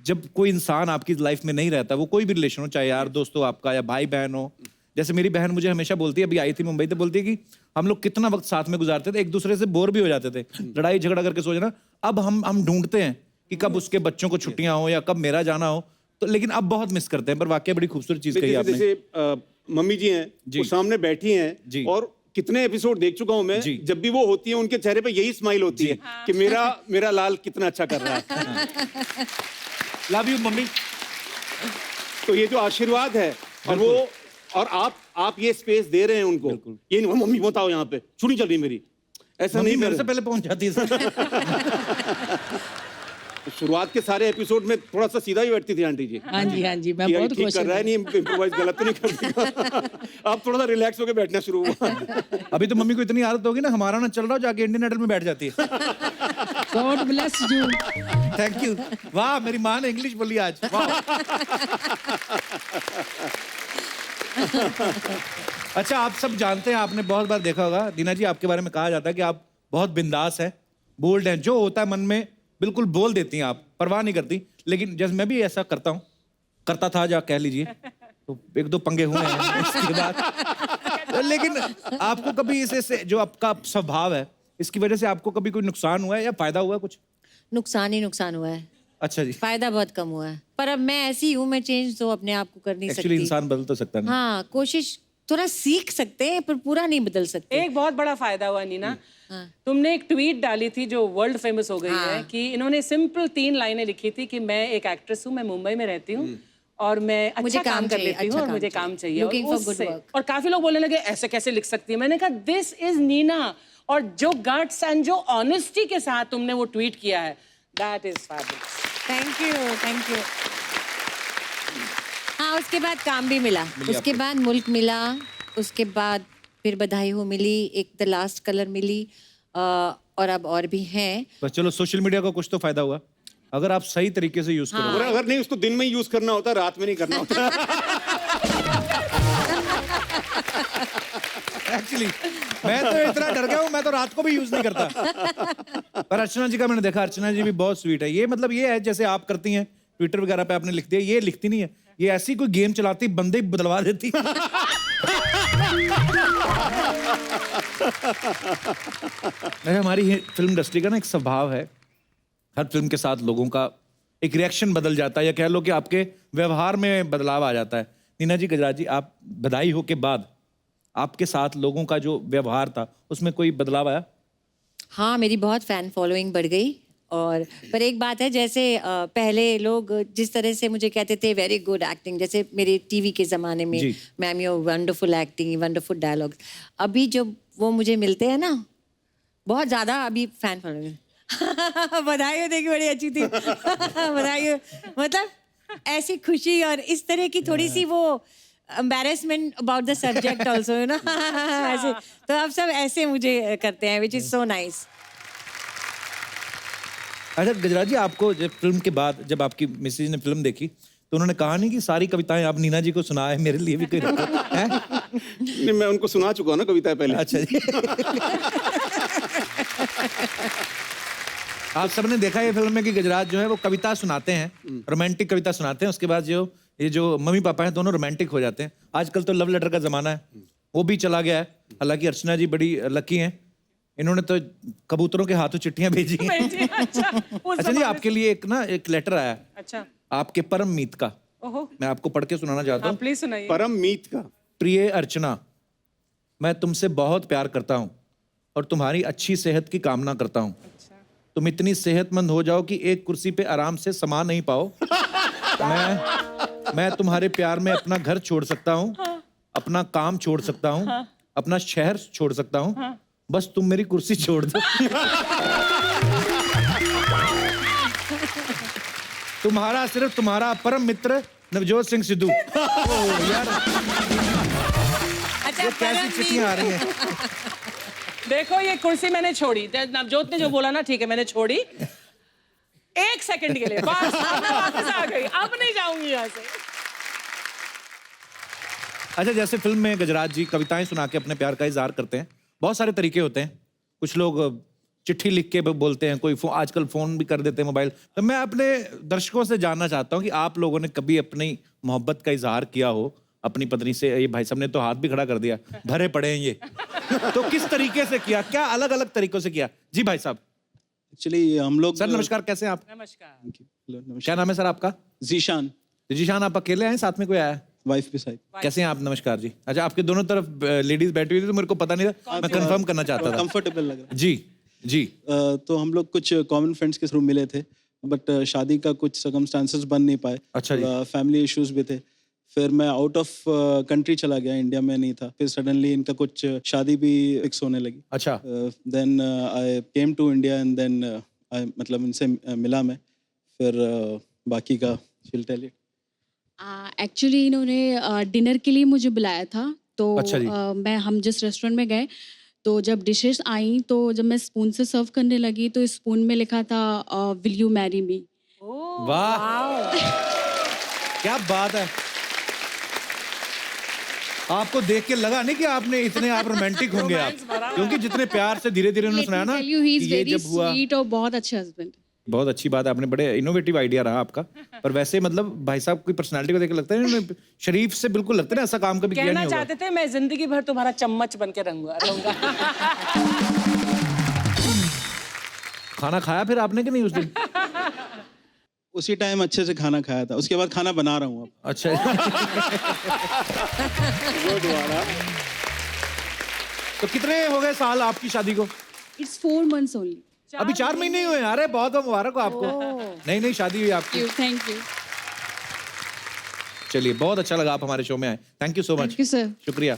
जब कोई इंसान आपकी लाइफ में नहीं रहता, वो कोई भी रिलेशन हो, चाहे यार दोस्त हो आपका या भाई बहन हो। जैसे मेरी बहन मुझे हमेशा बोलती है, अभी आई थी मुंबई, तो बोलती है कि हम लोग कितना वक्त साथ में गुजारते थे, एक दूसरे से बोर भी हो जाते थे, लड़ाई झगड़ा करके सो जाना। अब हम ढूंढते हैं कि कब उसके बच्चों को छुट्टियां हो या कब मेरा जाना हो, तो लेकिन अब बहुत मिस करते हैं। पर वाकई बड़ी खूबसूरत चीज कही आपने। जैसे मम्मी जी हैं, वो सामने बैठी हैं, जी। और कितने एपिसोड देख चुका हूं मैं, जी। जब भी वो होती है उनके चेहरे पे यही स्माइल होती है कि मेरा लाल कितना अच्छा कर रहा है। Love you mummy. तो ये जो आशीर्वाद है, और आप ये स्पेस दे रहे हैं उनको, ये नहीं मम्मी बताओ यहाँ पे छुट्टी चल रही मेरी, ऐसा मम्मी नहीं मेरे से मेरे पहले पहुंच जाती है सर। शुरुआत के सारे एपिसोड में थोड़ा सा सीधा ही बैठती थी आंटी जी। हाँ जी, हाँ जी, मैं कि बहुत ठीक खुश कर रहा है, हूँ। नहीं इम्प्रोवाइज गलत तो नहीं कर देगा। अब थोड़ा सा रिलैक्स होकर बैठना शुरू हुआ। अभी तो मम्मी को इतनी आदत होगी ना, हमारा ना चल रहा हो जाके इंडियन आइडल में बैठ जाती है। God bless you. Thank you. वाह, मेरी माँ ने इंग्लिश बोली आज। वाह। अच्छा, आप सब जानते हैं, आपने बहुत बार देखा होगा, दीना जी आपके बारे में कहा जाता है कि आप बहुत बिंदास हैं, बोल्ड हैं, जो होता है मन में बिल्कुल बोल देती हैं आप, परवाह नहीं करती। लेकिन जैसे मैं भी ऐसा करता हूँ, करता था जा कह लीजिए, तो एक दो पंगे हुए हैं इसके बाद। लेकिन आपको कभी इसे जो आपका स्वभाव है, इसकी वजह से आपको कभी कोई नुकसान हुआ है या फायदा हुआ है कुछ? नुकसान ही नुकसान हुआ है, अच्छा जी। फायदा बहुत कम हुआ है। पर अब मैं ऐसी हूँ, मैं चेंज तो अपने आप को कर नहीं एक्चुअली सकती। इंसान बदल तो सकता नहीं। हाँ, कोशिश थोड़ा सीख सकते हैं पर पूरा नहीं बदल सकते। एक बहुत बड़ा फायदा हुआ नीना, तुमने एक ट्वीट डाली थी जो वर्ल्ड फेमस हो गई है, कि इन्होंने सिंपल 3 लाइनें लिखी थी कि मैं एक एक्ट्रेस हूँ, मैं मुंबई में रहती हूँ और मैं मुझे अच्छा काम काम कर चाहिए, लेती हूँ अच्छा और काम मुझे चाहिए। काम चाहिए। Looking और for good उससे- work। और काफी लोग बोलने लगे ऐसे कैसे लिख सकती है। मैंने कहा दिस इज नीना, और जो गट्स एंड जो ऑनेस्टी के साथ तुमने वो ट्वीट किया है, that is fabulous. Thank you, thank you. हाँ, उसके बाद काम भी मिला, उसके बाद मुल्क मिला, उसके बाद फिर बधाई हो मिली, एक द लास्ट कलर मिली, और अब और भी हैं। बस चलो, सोशल मीडिया का कुछ तो फायदा हुआ, अगर आप सही तरीके से यूज करो। और अगर नहीं उसको दिन में यूज करना होता, रात में नहीं करना होता। एक्चुअली मैं तो इतना डर गया हूँ, मैं तो रात को भी यूज नहीं करता। पर अर्चना जी का मैंने देखा, अर्चना जी भी बहुत स्वीट है। ये मतलब ये है जैसे आप करती हैं, ट्विटर वगैरह पे आपने लिख दिया, ये लिखती नहीं है, ये ऐसी कोई गेम चलाती, बंदे ही बदलवा देती। हमारी फिल्म इंडस्ट्री का ना एक स्वभाव है हर फिल्म के साथ लोगों का एक रिएक्शन बदल जाता है, या कह लो कि आपके व्यवहार में बदलाव आ जाता है। नीना जी, गजराज जी, आप बधाई हो के बाद आपके साथ लोगों का जो व्यवहार था उसमें कोई बदलाव आया? हाँ, मेरी बहुत फैन फॉलोइंग बढ़ गई। और पर एक बात है, जैसे पहले लोग जिस तरह से मुझे कहते थे वेरी गुड एक्टिंग, जैसे मेरे टीवी के ज़माने में, जी। Ma'am you wonderful acting, wonderful dialogues, अभी जब वो मुझे मिलते हैं ना, बहुत ज़्यादा अभी फैन फॉलोइंग बधाई हो, देखी बड़ी अच्छी थी बधाई हो, मतलब ऐसी खुशी और इस तरह की थोड़ी सी वो embarrassment about the subject also, you know ऐसे तो आप सब ऐसे मुझे करते हैं, which is so nice। अच्छा गजराज जी, आपको जब फिल्म के बाद जब आपकी मिसेज ने फिल्म देखी तो उन्होंने कहा नहीं कि सारी कविताएं आप नीना जी को सुनाए, मेरे लिए भी कोई रखो हैं? नहीं, मैं उनको सुना चुका हूं ना कविता पहले। अच्छा जी आप सबने देखा ये फिल्म में कि गजराज जो है वो कविता सुनाते हैं, रोमांटिक कविता सुनाते हैं, उसके बाद ये जो मम्मी पापा हैं दोनों रोमांटिक हो जाते हैं। आजकल तो लव लेटर का जमाना है, वो भी चला गया है। हालांकि अर्चना जी बड़ी लकी हैं, इन्होंने तो कबूतरों के हाथों चिट्ठियां भेजी हैं। अच्छा जी, आपके लिए एक लेटर आया, अच्छा, आपके परम मीत का, ओहो, मैं आपको पढ़ के सुनाना चाहता हूँ। प्लीज सुनाइए। परम मीत का। प्रिय अर्चना, मैं तुमसे बहुत प्यार करता हूँ और तुम्हारी अच्छी सेहत की कामना करता हूँ। तुम इतनी सेहतमंद हो जाओ कि एक कुर्सी पे आराम से समा नहीं पाओ। मैं तुम्हारे प्यार में अपना घर छोड़ सकता हूँ, अपना काम छोड़ सकता हूँ, अपना शहर छोड़ सकता हूँ, बस तुम मेरी कुर्सी छोड़ दो। तुम्हारा सिर्फ तुम्हारा परम मित्र नवजोत सिंह सिद्धू। ओह यार, अच्छा, ये कैसी चिट्ठियां आ रही हैं? देखो ये कुर्सी मैंने छोड़ी, नवजोत ने जो बोला ना, ठीक है मैंने छोड़ी 1 सेकंड के लिए, बस अब मैं वापस आ गई, अब नहीं जाऊंगी यहाँ से। अच्छा, जैसे फिल्म में गजराज जी कविताएं सुना के अपने प्यार का इजहार करते हैं, बहुत सारे तरीके होते हैं। कुछ लोग चिट्ठी लिख के बोलते हैं, कोई आजकल फोन भी कर देते हैं, मोबाइल। तो मैं अपने दर्शकों से जानना चाहता हूँ कि आप लोगों ने कभी अपनी मोहब्बत का इजहार किया हो अपनी पत्नी से? ये भाई साहब ने तो हाथ भी खड़ा कर दिया, भरे पड़े हैं ये। तो किस तरीके से किया, क्या अलग अलग तरीकों से किया? जी भाई साहब। एक्चुअली हम लोग सर नमस्कार, कैसे हैं आप? नमस्कार। क्या नाम है सर आपका? जीशान, जीशान, आप अकेले हैं, साथ में कोई आया है? वाइफ भी साइड। कैसे हैं आप? नमस्कार जी। अच्छा, आपके दोनों तरफ लेडीज बैठी हुई थी तो मेरे को पता नहीं था, मैं कंफर्म करना चाहता था। कंफर्टेबल लग रहा जी जी। तो हम लोग कुछ कॉमन फ्रेंड्स के थ्रू मिले थे, बट शादी का कुछ सर्कमस्टांसेस बन नहीं पाए। अच्छा जी। फैमिली इश्यूज भी थे। फिर मैं आउट ऑफ कंट्री चला गया, इंडिया में नहीं था। फिर सडनली इनका कुछ शादी भी फिक्स होने लगी। अच्छा। Then I came to India and then मतलब इनसे मिला मैं। फिर बाकी का शील टेल इट। एक्चुअली इन्होंने डिनर के लिए मुझे बुलाया था, तो अच्छा जी। हम जिस रेस्टोरेंट में गए, तो जब डिशेस आई तो जब मैं स्पून से सर्व करने लगी तो स्पून में लिखा था विल यू मैरी मी। वाह, क्या बात है। आपको देख के लगा नहीं कि आपने इतने आप रोमांटिक होंगे आप, क्योंकि जितने प्यार से धीरे धीरे उन्होंने सुनाया ना कि ये जब हुआ। स्वीट और बहुत अच्छे हस्बैंड। बहुत अच्छी बात है, आपने बड़े इनोवेटिव आइडिया रहा आपका। पर वैसे मतलब भाई साहब की पर्सनालिटी को देख के लगता है इन्होंने शरीफ से बिल्कुल लगता है ना, ऐसा काम कभी किया कहना नहीं होगा। चाहते थे मैं जिंदगी भर तुम्हारा चम्मच बन के रहूंगा। खाना खाया फिर आपने कि नहीं उस दिन? उसी टाइम अच्छे से खाना खाया था, उसके बाद खाना बना रहा हूँ अब। अच्छा। तो कितने हो गए साल आपकी शादी को? It's 4 months only. अभी 4 महीने ही हुए हैं। अरे बहुत बहुत मुबारक हो आपको, नई नई शादी हुई आपकी। Thank you. चलिए, बहुत अच्छा लगा आप हमारे शो में आए, thank you so much. Thank you sir. शुक्रिया।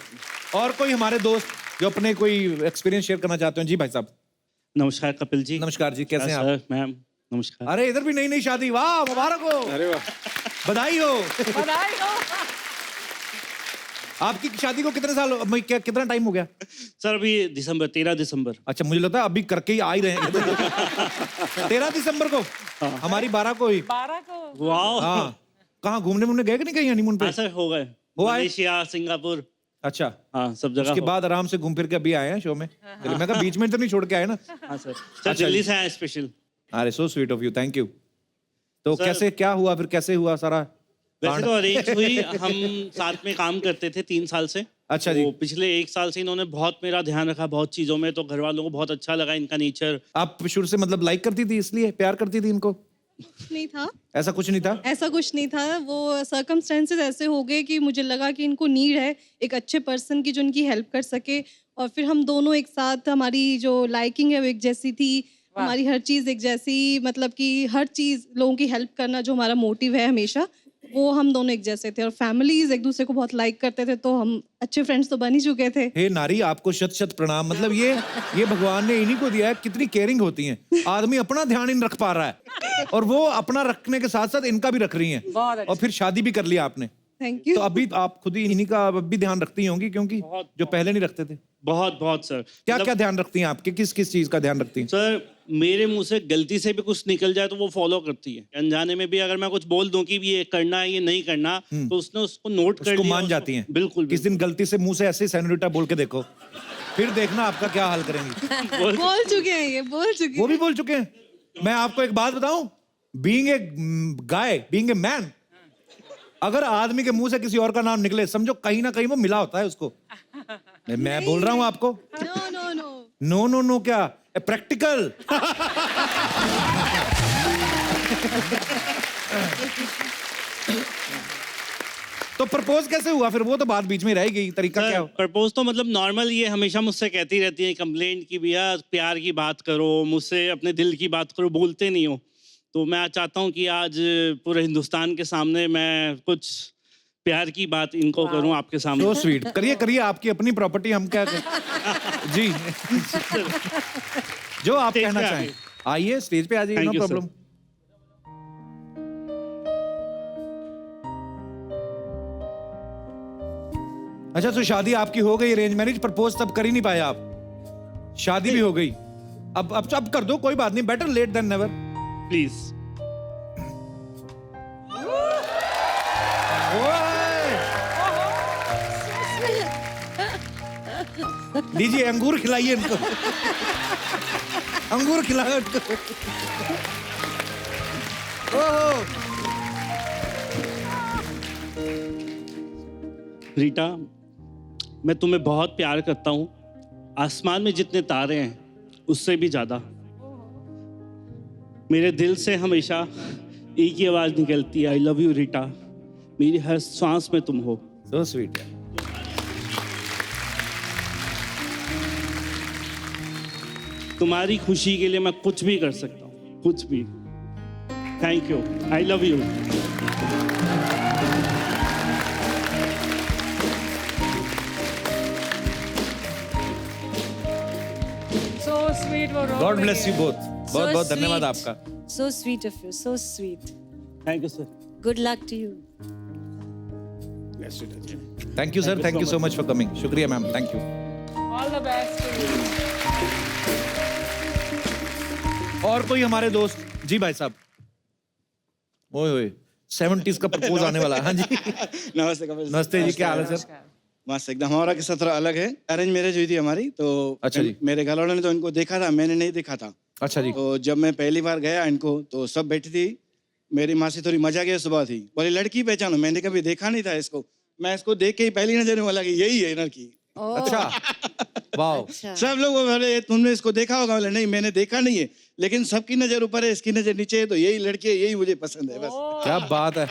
और कोई हमारे दोस्त जो अपने कोई एक्सपीरियंस शेयर करना चाहते हैं? जी भाई साहब। नमस्कार कपिल जी। नमस्कार जी, कैसे हैं आप? सर, मैम नमस्कार। अरे इधर भी नई नई शादी, वाह मुबारक हो। अरे वाह, बधाई हो। बधाई हो। आपकी शादी को कितने साल, कितना टाइम हो गया? सर अभी 13 दिसंबर। अच्छा, मुझे लगता है अभी करके ही आ ही रहे हैं। 13 दिसंबर को, हमारी 12 को ही। 12 को। वाह। हाँ, कहाँ घूमने वूमने गए कि नहीं कहीं हनीमून पे? हाँ सर, हो गए। हो आए? Malaysia, Singapore. अच्छा, हाँ, सब जगह उसके हो। बाद आराम से घूम फिर के अभी आए हैं शो में। चलिए, मैं कहा बीच में तो नहीं छोड़ के आए ना। हाँ सर। अच्छा सर दिल्ली जी। से आए स्पेशल। अरे so sweet of you, thank you. तो सर- कैसे क्या हुआ फिर, कैसे हुआ सारा? वैसे तो अरेंज हुई, हम साथ में काम करते थे 3 साल से। अच्छा जी। वो पिछले 1 साल से इन्होंने बहुत मेरा ध्यान रखा बहुत चीजों में, तो घर वालों को बहुत अच्छा लगा इनका नेचर। आप शुरू से मतलब लाइक करती थी, इसलिए प्यार करती थी इनको? नहीं था, ऐसा कुछ नहीं था? ऐसा कुछ नहीं था। वो सर्कमस्टेंसेस ऐसे हो गए कि मुझे लगा कि इनको नीड है एक अच्छे पर्सन की जो इनकी हेल्प कर सके, और फिर हम दोनों एक साथ, हमारी जो लाइकिंग है वो एक जैसी थी, हमारी हर चीज़ एक जैसी, मतलब कि हर चीज़ लोगों की हेल्प करना जो हमारा मोटिव है हमेशा, वो हम दोनों एक जैसे थे, और फैमिलीज एक दूसरे को बहुत लाइक करते थे, तो हम अच्छे फ्रेंड्स तो बन ही चुके थे। हे नारी, आपको शत शत प्रणाम। मतलब ये भगवान ने इन्हीं को दिया है। कितनी केयरिंग होती हैं। आदमी अपना ध्यान इन रख पा रहा है और वो अपना रखने के साथ साथ इनका भी रख रही हैं, और फिर शादी भी कर लिया आपने। Thank you. तो अभी आप खुद ही इन्हीं का अब भी ध्यान रखती होंगी, क्योंकि जो पहले नहीं रखते थे। बहुत बहुत सर। क्या क्या ध्यान रखती हैं आपके? किस किस चीज का ध्यान रखती हैं? सर मेरे मुंह से गलती से भी कुछ निकल जाए तो वो फॉलो करती है। अनजाने में भी अगर मैं कुछ बोल दूं कि ये करना है ये नहीं करना, तो उसने उसको नोट कर उसको लिया, मान जाती हैं। बिल्कुल। किस दिन गलती से मुंह से ऐसे सेनोरिटा बोल के देखो, फिर देखना आपका क्या हाल करेंगी। बोल चुके हैं, ये बोल चुके वो भी बोल चुके हैं। मैं आपको एक बात बताऊं, being a guy, being a man, अगर आदमी के मुंह से किसी और का नाम निकले, समझो कहीं ना कहीं वो मिला होता है उसको। मैं बोल रहा हूं आपको। No no no no no no क्या, प्रैक्टिकल। तो प्रपोज कैसे हुआ फिर? वो तो बात बीच में रह गई। तरीका क्या? प्रपोज तो मतलब नॉर्मल, ये हमेशा मुझसे कहती रहती है कंप्लेंट की, भैया प्यार की बात करो, मुझसे अपने दिल की बात करो, बोलते नहीं हो। तो मैं चाहता हूँ कि आज पूरे हिंदुस्तान के सामने मैं कुछ प्यार की बात इनको करूं आपके सामने। So sweet। करिए करिए, आपकी अपनी प्रॉपर्टी, हम क्या जी जो आप कहना चाहें। आइए स्टेज पे आ जाइए, नो Thank you, प्रॉब्लम। अच्छा, तो शादी आपकी हो गई, अरेंज मैरिज, प्रपोज तब कर ही नहीं पाए आप, शादी भी हो गई। अब कर दो, कोई बात नहीं, better late than never. Please. लीजिए अंगूर खिलाइए इनको, अंगूर खिलाओ इनको। ओहो। रीटा, मैं तुम्हें बहुत प्यार करता हूँ, आसमान में जितने तारे हैं उससे भी ज्यादा। मेरे दिल से हमेशा एक ही आवाज निकलती है, आई लव यू रीटा। मेरी हर सांस में तुम हो। So sweet। तुम्हारी खुशी के लिए मैं कुछ भी कर सकता हूँ, कुछ भी। Thank you, I love you. So sweet, वो रो गॉड रही ब्लेस यू है। बोथ। बहुत बहुत धन्यवाद आपका। So sweet of you, so sweet. Thank you sir. Good luck to you. Thank you sir, thank you so much for coming. शुक्रिया ma'am, thank you. All the best to you. और कोई हमारे दोस्त? जी भाई साहब। ओए ओए, 70s का प्रपोज आने वाला है। हाँ जी, नमस्ते कपिल। नमस्ते जी, क्या हाल है सर? मस्त एकदम। हमारा किस्सा थोड़ा अलग है। अरेंज मैरिज हुई थी हमारी, तो अच्छा जी। मेरे घर वालों ने तो इनको देखा था, मैंने नहीं देखा था। अच्छा जी। तो जब मैं पहली बार गया इनको, तो सब बैठी थी। मेरी माँ से थोड़ी मजा की सुबह थी, बोले लड़की पहचानो, मैंने कभी देखा नहीं था इसको। मैं इसको देख के ही पहली नजर में बोला कि यही है लड़की। अच्छा, वाओ। सब लोग बोले तुमने इसको देखा होगा, बोले नहीं मैंने देखा नहीं है, लेकिन सबकी नजर ऊपर है, इसकी नजर नीचे है, तो यही लड़की है, यही मुझे पसंद है बस। क्या बात है।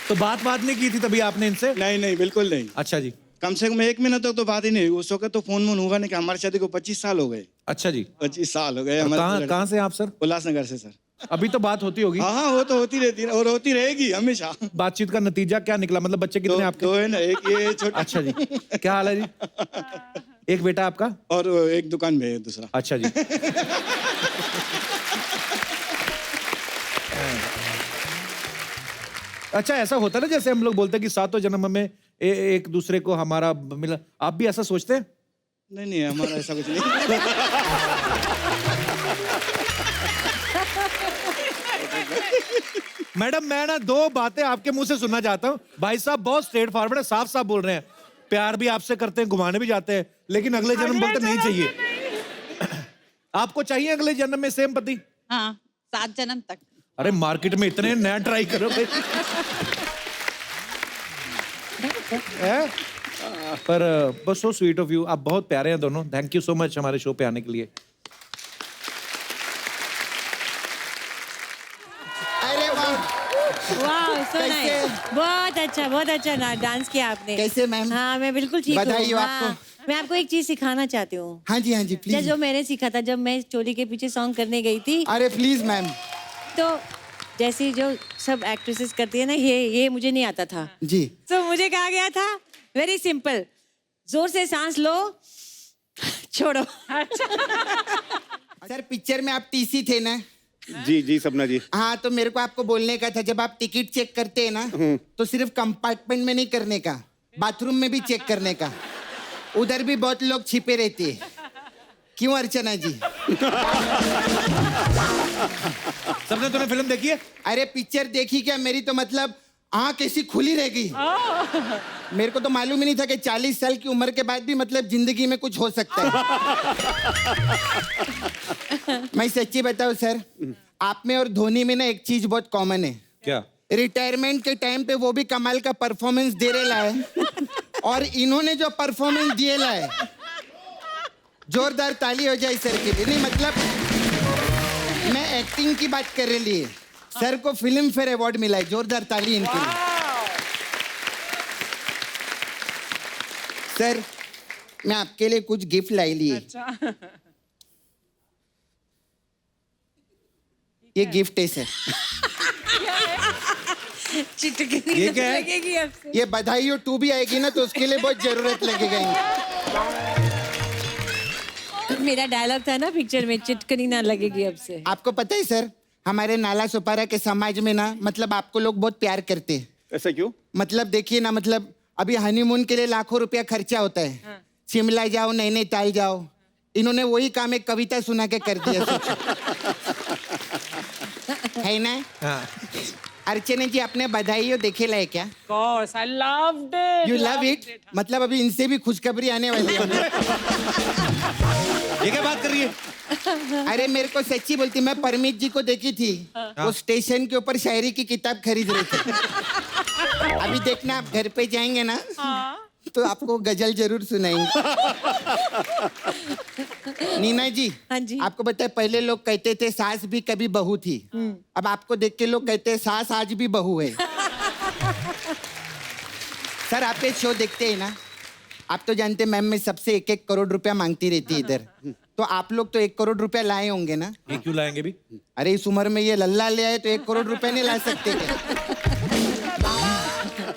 तो बात नहीं की थी तभी आपने इनसे? नहीं नहीं, बिल्कुल नहीं। अच्छा जी। कम से कम 1 महीना तक तो बात ही नहीं हुई। उस वक्त तो फोन हुआ नहीं कि हमारी शादी को 25 साल हो गए। अच्छा जी, 25 साल हो गए। कहाँ से आप सर? उल्लासनगर से सर। अभी तो बात होती होगी। हाँ, वो तो होती रहती है और होती रहेगी हमेशा। बातचीत का नतीजा क्या निकला? मतलब बच्चे कितने आपके? 2 है ना, एक ये छोटा। अच्छा जी, क्या हाल है जी? एक बेटा आपका? और एक दुकान में है दूसरा। अच्छा जी। अच्छा, ऐसा होता है ना, जैसे हम लोग बोलते हैं कि सातों जन्म में एक दूसरे को हमारा मिला, आप भी ऐसा सोचते हैं? नहीं नहीं, हमारा ऐसा कुछ नहीं। मैडम, मैं ना 2 बातें आपके मुंह से सुनना चाहता हूँ। भाई साहब बहुत स्ट्रेट फॉरवर्ड है, साफ साफ बोल रहे हैं, प्यार भी आपसे करते हैं, घुमाने भी जाते हैं, लेकिन अगले जन्म बोलते नहीं चाहिए। आपको चाहिए अगले जन्म में सेम पति? हाँ, 7 जन्म तक। अरे मार्केट में इतने नया ट्राई करो भाई। पर बस सो स्वीट ऑफ यू, आप बहुत प्यारे हैं दोनों। थैंक यू सो मच हमारे शो पे आने के लिए। अरे वाह, वाह सो कैसे? नाइस, बहुत अच्छा ना डांस किया आपने। कैसे मैम? हाँ मैं बिल्कुल ठीक हूँ। बधाई हो हाँ, आपको। मैं आपको एक चीज सिखाना चाहती हूँ। हाँ जी हाँ जी प्लीज। जो मैंने सीखा था जब मैं चोली के पीछे सॉन्ग करने गई थी, अरे प्लीज मैम। तो जैसी जो सब एक्ट्रेसेस करती है ना, ये मुझे नहीं आता था जी। तो मुझे कहा गया था वेरी सिंपल, जोर से सांस लो, छोड़ो। सर पिक्चर में आप टीसी थे ना? जी जी सपना जी। हाँ तो मेरे को आपको बोलने का था, जब आप टिकट चेक करते हैं ना तो सिर्फ कंपार्टमेंट में नहीं करने का, बाथरूम में भी चेक करने का। उधर भी बहुत लोग छिपे रहते हैं। क्यों अर्चना जी? सबने तूने फिल्म देखी है? अरे पिक्चर देखी क्या मेरी? तो मतलब आँख ऐसी खुली रह गई। मेरे को तो मालूम ही नहीं था कि 40 साल की उम्र के बाद भी मतलब जिंदगी में कुछ हो सकता है। मैं सच्ची बताऊं सर, आप में और धोनी में ना एक चीज बहुत कॉमन है। क्या? रिटायरमेंट के टाइम पे वो भी कमाल का परफॉर्मेंस दे रहा है, और इन्होंने जो परफॉर्मेंस दिया है, जोरदार ताली हो जाए सर के लिए। नहीं मतलब मैं एक्टिंग की बात कर रही है, सर को फिल्म फेयर अवार्ड मिला है, जोरदार ताली इनके लिए। सर मैं आपके लिए कुछ गिफ्ट लाई ली है। ये गिफ्ट है सर। चिटकनी ये क्या है? लगेगी आपसे। ये बधाई हो 2 भी आएगी ना तो उसके लिए बहुत जरूरत लगेगा इनको। मेरा डायलॉग था ना पिक्चर में, चिटकनी ना लगेगी अब से। आपको पता है सर, हमारे नाला सुपारा के समाज में ना मतलब आपको लोग बहुत प्यार करते हैं। ऐसा क्यों? मतलब देखिए ना, मतलब अभी हनीमून के लिए लाखों रुपया खर्चा होता है। शिमला जाओ, नैनीताल जाओ, इन्होंने वही काम एक कविता सुना के कर दिया। सोचो। है ना? हाँ। अर्चना जी आपने बधाई हो देखेला है क्या? course, I loved it. You love it? मतलब अभी इनसे भी खुशखबरी आने वाली है। ये क्या बात कर रही है? अरे मेरे को सच्ची बोलती, मैं परमीत जी को देखी थी, वो स्टेशन के ऊपर शायरी की किताब खरीद रहे थे। अभी देखना आप घर पे जाएंगे ना तो आपको गजल जरूर सुनाएंगे। नीना जी, हाँ जी। आपको पता है पहले लोग कहते थे सास भी कभी बहू थी, अब आपको देख के लोग कहते हैं सास आज भी बहू है। सर आप ये शो देखते हैं ना, आप तो जानते मैम मैं सबसे 1-1 करोड़ रुपया मांगती रहती है इधर, तो आप लोग तो 1 करोड़ रुपया लाए होंगे ना? ये क्यों लाएंगे भी? अरे इस उम्र में ये लल्ला ले आए तो 1 करोड़ रुपया नहीं ला सकते क्या?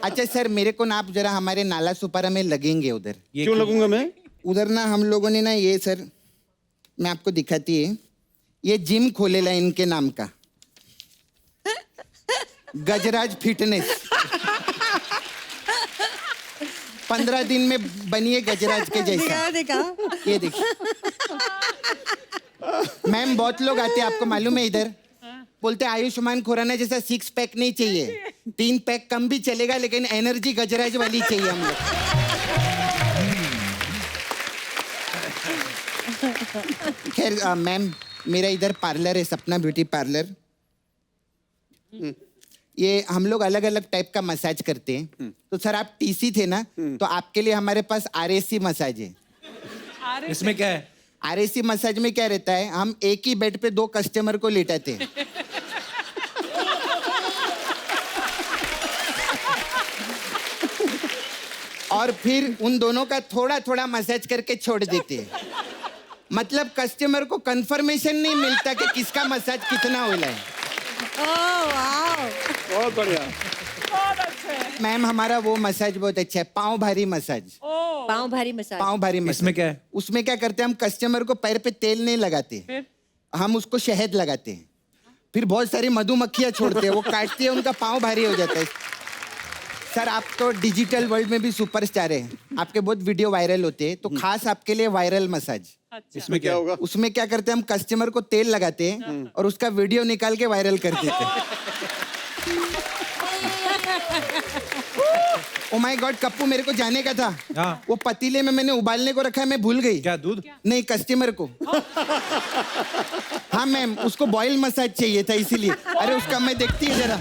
अच्छा सर मेरे को ना आप जरा हमारे नाला सुपारा में लगेंगे उधर। क्यों लगूंगा मैं? उधर ना हम लोगों ने ना ये सर, मैं आपको दिखाती है, ये जिम खोलेला है इनके नाम का, गजराज फिटनेस। 15 दिन में बनिए गजराज के जैसा। देखा? ये देखिए मैम, बहुत लोग आते हैं आपको मालूम है इधर, बोलते आयुष्मान खुराना जैसा 6 पैक नहीं चाहिए, 3 पैक कम भी चलेगा लेकिन एनर्जी गजराज वाली चाहिए हम लोग। खैर मैम मेरा इधर पार्लर है, सपना ब्यूटी पार्लर। ये हम लोग अलग अलग टाइप का मसाज करते हैं। तो सर आप टीसी थे ना, तो आपके लिए हमारे पास RAC मसाज है। इसमें क्या है? RAC मसाज में क्या रहता है, हम एक ही बेड पे 2 कस्टमर को लेटाते हैं। और फिर उन दोनों का थोड़ा थोड़ा मसाज करके छोड़ देते हैं। मतलब कस्टमर को कंफर्मेशन नहीं मिलता कि किसका मसाज कितना होला है। बहुत बढ़िया। मैम हमारा वो मसाज बहुत अच्छा है, पाँव भारी मसाज। पाँव भारी मसाज। पाँव भारी मसाज। इसमें क्या है? उसमें क्या करते हैं, हम कस्टमर को पैर पे तेल नहीं लगाते, हम उसको शहद लगाते हैं, फिर बहुत सारी मधुमक्खियां छोड़ते हैं, वो काटती है, उनका पाँव भारी हो जाता है। सर आप तो डिजिटल वर्ल्ड में भी सुपरस्टार हैं, आपके बहुत वीडियो वायरल होते हैं, तो खास आपके लिए वायरल मसाज। इसमें क्या होगा? उसमें क्या करते हैं, हम कस्टमर को तेल लगाते हैं और उसका वीडियो निकाल के वायरल कर देते हैं। ओ माय गॉड कप्पू, मेरे को जाने का था। हाँ। वो पतीले में मैंने उबालने को रखा है, मैं भूल गई। क्या दूध? नहीं कस्टमर को। हाँ मैम उसको बॉयल मसाज चाहिए था इसीलिए। अरे उसका मैं देखती है जरा।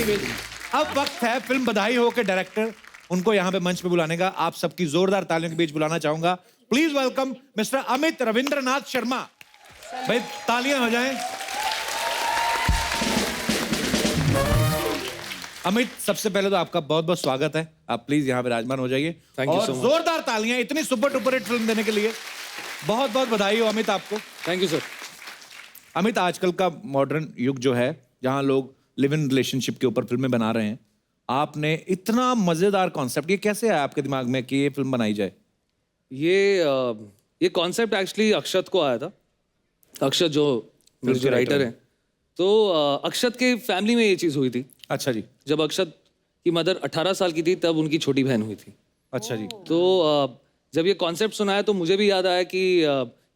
ताली भेज। अब वक्त है फिल्म बधाई हो के डायरेक्टर उनको यहाँ पे मंच पे बुलाने का। आप सबकी जोरदार तालियों के बीच बुलाना चाहूंगा। Please welcome mister Amit Rabindranath Sharma. भाई तालियां हो जाएं। अमित, सबसे पहले तो आपका बहुत बहुत स्वागत है। आप प्लीज यहाँ पे विराजमान हो जाइए। और जोरदार तालियां इतनी सुपर डुपर हिट फिल्म देने के लिए। बहुत बहुत बधाई हो अमित आपको। Thank you sir. अमित, आजकल का मॉडर्न युग जो है जहां लोग लिव इन रिलेशनशिप के ऊपर फिल्में बना रहे हैं, आपने इतना मजेदार कॉन्सेप्ट, ये कैसे आया आपके दिमाग में कि ये फिल्म बनाई जाए? ये कॉन्सेप्ट एक्चुअली अक्षत को आया था। अक्षत जो मेरे जो राइटर हैं, तो अक्षत के फैमिली में ये चीज़ हुई थी। अच्छा जी। जब अक्षत की मदर 18 साल की थी तब उनकी छोटी बहन हुई थी। अच्छा जी। तो जब ये कॉन्सेप्ट सुनाया तो मुझे भी याद आया कि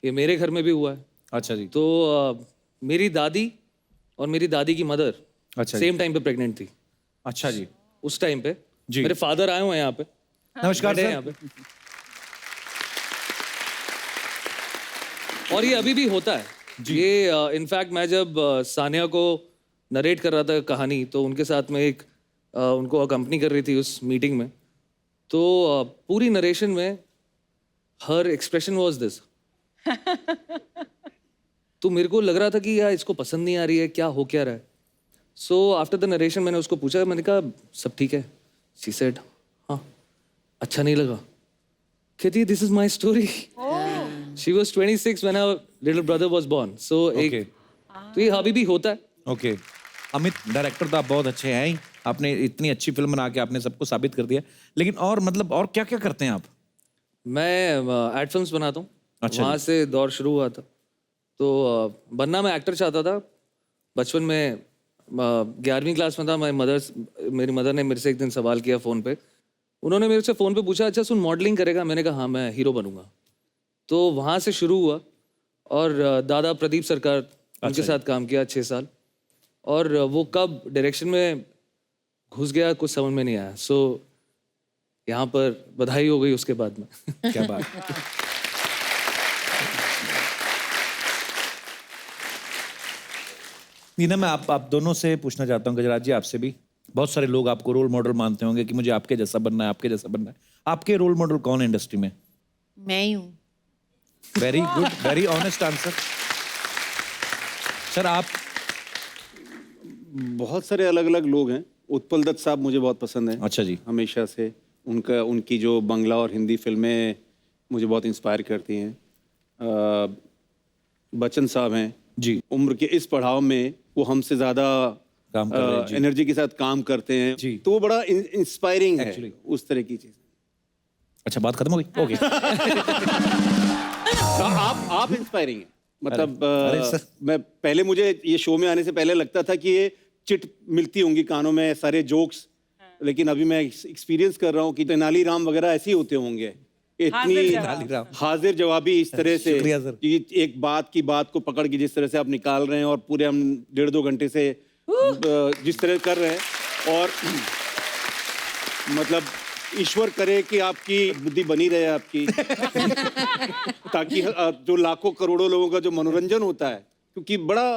ये मेरे घर में भी हुआ है। अच्छा जी। तो मेरी दादी और मेरी दादी की मदर अच्छा सेम टाइम पे प्रेग्नेंट थी। अच्छा जी। उस टाइम पे जी। मेरे फादर आए हुए हैं यहाँ पे। नमस्कार बैठे हैं सर। यहाँ पे। और ये अभी भी होता है। ये इनफैक्ट मैं जब सानिया को नरेट कर रहा था कहानी, तो उनके साथ में एक उनको अकम्पनी कर रही थी उस मीटिंग में। तो पूरी नरेशन में हर एक्सप्रेशन वाज दिस। तो मेरे को लग रहा था कि यार इसको पसंद नहीं आ रही है, क्या हो क्या रहा है। सो आफ्टर द नरेशन मैंने उसको पूछा, मैंने कहा सब ठीक है? शी सेड हाँ। अच्छा नहीं लगा? कहती this is my story. She was 26 when her little brother was born. So तो ये अभी भी होता है। ओके। अमित, डायरेक्टर तो आप बहुत अच्छे हैं ही। आपने इतनी अच्छी फिल्म बना के आपने सबको साबित कर दिया, लेकिन और मतलब और क्या क्या करते हैं आप? मैं एड फिल्म्स बनाता हूँ। अच्छा वहाँ से दौर शुरू हुआ था। तो बनना मैं एक्टर चाहता था। बचपन में 11वीं क्लास में था। मेरी मदर ने मेरे से एक दिन सवाल किया फ़ोन पे। उन्होंने मेरे से फ़ोन पे पूछा, अच्छा सुन मॉडलिंग करेगा? मैंने कहा हाँ मैं हीरो बनूंगा। तो वहाँ से शुरू हुआ। और दादा प्रदीप सरकार उनके साथ काम किया 6 साल। और वो कब डायरेक्शन में घुस गया कुछ समझ में नहीं आया। सो यहाँ पर बधाई हो गई उसके बाद में। क्या बात। नीना, मैं आप दोनों से पूछना चाहता हूँ, गजराज जी आपसे भी। बहुत सारे लोग आपको रोल मॉडल मानते होंगे कि मुझे आपके जैसा बनना है, आपके जैसा बनना है। आपके रोल मॉडल कौन है इंडस्ट्री में? मैं ही हूँ। Very good, very honest answer. Sir आप? बहुत सारे अलग अलग लोग हैं। उत्पल दत्त साहब मुझे बहुत पसंद हैं। अच्छा जी। हमेशा से उनकी जो बंगला और हिंदी फिल्में मुझे बहुत इंस्पायर करती हैं। बच्चन साहब हैं जी। उम्र के इस पड़ाव में वो हमसे ज़्यादा काम कर रहे हैं जी। एनर्जी के साथ काम करते हैं जी। तो वो बड़ा इंस्पायरिंग है Actually। उस तरह की चीज़। अच्छा, बात खत्म हो गई? ओके। आप इंस्पायरिंग हैं। मतलब अरे सर। मैं पहले, मुझे ये शो में आने से पहले लगता था कि ये चिट मिलती होंगी कानों में, सारे जोक्स। लेकिन अभी मैं एक्सपीरियंस कर रहा हूँ कि तेनालीराम वगैरह ऐसे ही होते होंगे। इतनी हाजिर जवाबी इस तरह से शुक्रिया सर। कि एक बात की बात को पकड़ के जिस तरह से आप निकाल रहे हैं, और पूरे हम 1.5-2 घंटे से जिस तरह कर रहे हैं। और मतलब ईश्वर करे कि आपकी बुद्धि बनी रहे आपकी, ताकि जो लाखों करोड़ों लोगों का जो मनोरंजन होता है, क्योंकि बड़ा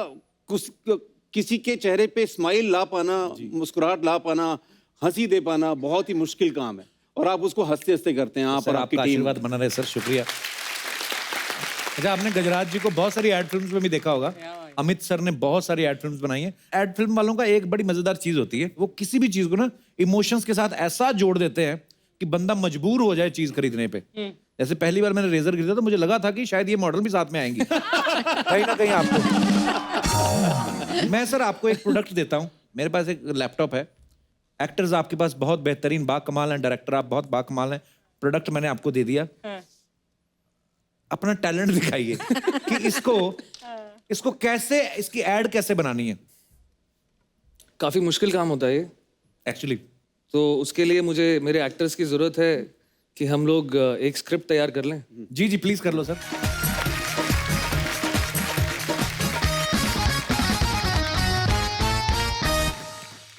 किसी के चेहरे पे स्माइल ला पाना, मुस्कुराहट ला पाना, हंसी दे पाना बहुत ही मुश्किल काम है। और आप उसको हंसते हंसते करते हैं। आप और आपकी टीम। आशीर्वाद बना रहे सर, शुक्रिया। अच्छा, आपने गजराज जी को बहुत सारी एड फिल्म्स में भी देखा होगा। अमित सर ने बहुत सारी एड फिल्म्स बनाई हैं। एड फिल्म वालों का एक बड़ी मजेदार चीज होती है, वो किसी भी चीज को ना इमोशंस के साथ ऐसा जोड़ देते हैं कि बंदा मजबूर हो जाए चीज खरीदने पे। जैसे पहली बार मैंने रेजर खरीदा तो मुझे लगा था कि शायद ये मॉडल भी साथ में आएंगी कहीं ना कहीं आपको। मैं सर आपको एक प्रोडक्ट देता हूँ। मेरे पास एक लैपटॉप है। एक्टर्स आपके पास बहुत बेहतरीन बाकमाल हैं, डायरेक्टर आप बहुत बाकमाल हैं। प्रोडक्ट मैंने आपको दे दिया। अपना टैलेंट दिखाइए कि इसको कैसे, इसकी एड कैसे बनानी है। काफ़ी मुश्किल काम होता है ये एक्चुअली। तो उसके लिए मुझे मेरे एक्टर्स की ज़रूरत है कि हम लोग एक स्क्रिप्ट तैयार कर लें। जी जी प्लीज कर लो सर।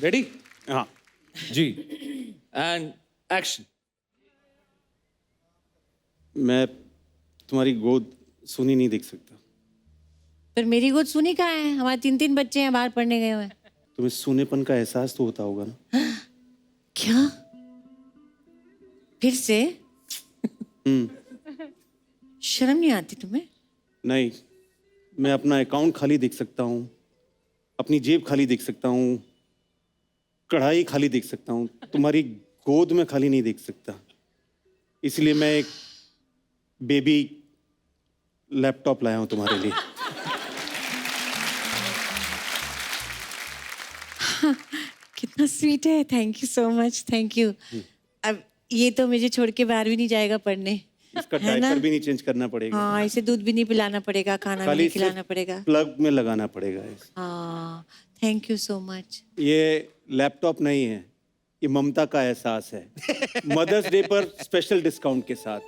रेडी? हाँ जी। And action. मैं तुम्हारी गोद सुनी नहीं देख सकता। फिर मेरी गोद सुनी कहाँ है? हमारे 3-3 बच्चे हैं बाहर पढ़ने गए हुए हैं। तुम्हें सूनेपन का एहसास तो होता होगा ना? क्या? फिर से? शर्म नहीं आती तुम्हें? नहीं, मैं अपना अकाउंट खाली देख सकता हूँ, अपनी जेब खाली देख सकता हूँ, कढ़ाई खाली देख सकता हूँ, तुम्हारी गोद में खाली नहीं देख सकता। इसलिए मैं एक बेबी लैपटॉप लाया हूँ तुम्हारे लिए। कितना स्वीट है, thank you so much, thank you. अब ये तो मुझे छोड़ के बाहर भी नहीं जाएगा पढ़ने, इसका है ना? डायपर भी नहीं चेंज करना पड़ेगा। हाँ, इसे दूध भी नहीं पिलाना पड़ेगा, खाना भी खाली नहीं इसे खिलाना पड़ेगा। प्लग में लगाना पड़ेगा। हाँ, थैंक यू सो मच। ये लैपटॉप नहीं है, ये ममता का एहसास है। मदर्स डे पर स्पेशल डिस्काउंट के साथ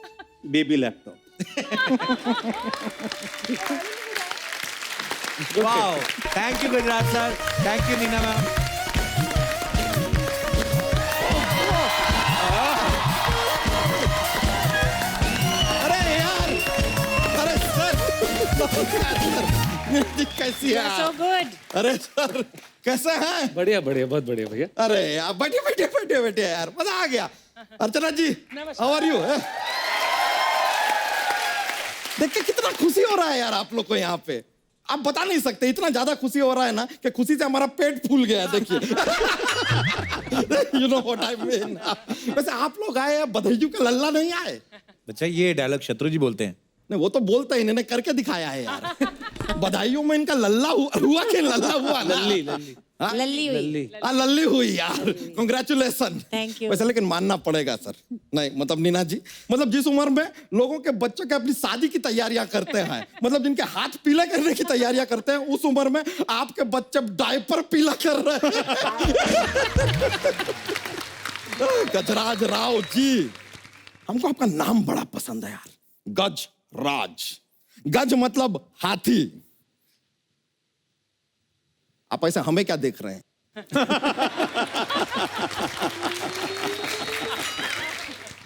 baby laptop. Wow, thank you Gujarat sir, thank you Neena ma'am. अरे यार, अरे सर, कैसी है सो आप? गुड। अरे सर, कैसे हैं? बढ़िया बढ़िया, बहुत बढ़िया भैया। अरे यार, बैठे बैठे बैठे बैठे यार, मजा आ गया। अर्चना जी, हाउ आर यू? देख के कितना खुशी हो रहा है यार आप लोग को यहाँ पे। आप बता नहीं सकते, इतना ज्यादा खुशी हो रहा है ना कि खुशी से हमारा पेट फूल गया है। देखिए, you know what I mean. वैसे आप लोग आए हैं, बधाइयों का लल्ला नहीं आए? बच्चा ये डायलॉग शत्रु जी बोलते हैं। नहीं, वो तो बोलते ही, इन्होंने करके दिखाया है यार। बधाइयों में इनका लल्ला हुआ कि लल्ला हुआ ना? लल्ली लल्ली हाँ? लल्ली हुई। लल्ली हुई यार, कांग्रेचुलेशन। Thank you. वैसे लेकिन मानना पड़ेगा सर, नहीं मतलब नीना जी, मतलब जिस उम्र में लोगों के बच्चों के अपनी शादी की तैयारियां करते हैं, मतलब जिनके हाथ पीले करने की तैयारियां करते हैं, उस उम्र में आपके बच्चे डायपर पीला कर रहे हैं। गजराज राव जी, हमको आपका नाम बड़ा पसंद है यार, गज राज। गज मतलब हाथी। आप ऐसे हमें क्या देख रहे हैं?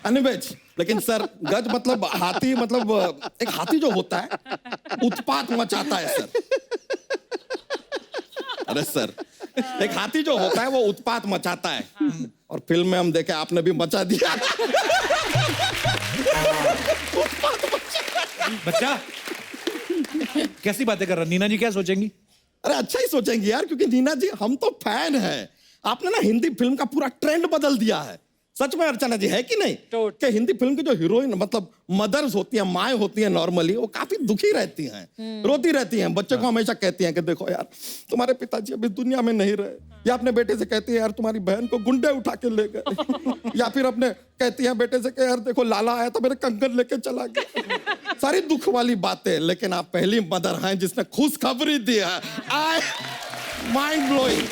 अनिवेज, लेकिन सर गज मतलब हाथी, मतलब एक हाथी जो होता है उत्पात मचाता है सर। अरे सर, एक हाथी जो होता है वो उत्पात मचाता है, और फिल्म में हम देखे आपने भी मचा दिया। बच्चा कैसी बातें कर रहा? नीना जी क्या सोचेंगी? अरे अच्छा ही सोचेंगे यार, क्योंकि नीना जी हम तो फैन हैं। आपने ना हिंदी फिल्म का पूरा ट्रेंड बदल दिया है। सच में अर्चना जी, है कि नहीं? कि हिंदी फिल्म की जो हीरोइन मतलब मदर्स होती हैं, माएँ होती हैं, नॉर्मली वो काफी दुखी रहती हैं, रोती रहती हैं, बच्चे को हमेशा कहती हैं कि देखो यार तुम्हारे पिताजी अभी दुनिया में नहीं रहे, या अपने बेटे से कहती है यार तुम्हारी बहन को गुंडे उठा के ले गए, या फिर अपने कहती है बेटे से कि यार देखो लाला आया तो मेरे कंगन लेके चला गया। सारी दुख वाली बातें, लेकिन आप पहली मदर हैं जिसने खुशखबरी दी है। आई माइंड ब्लोइंग।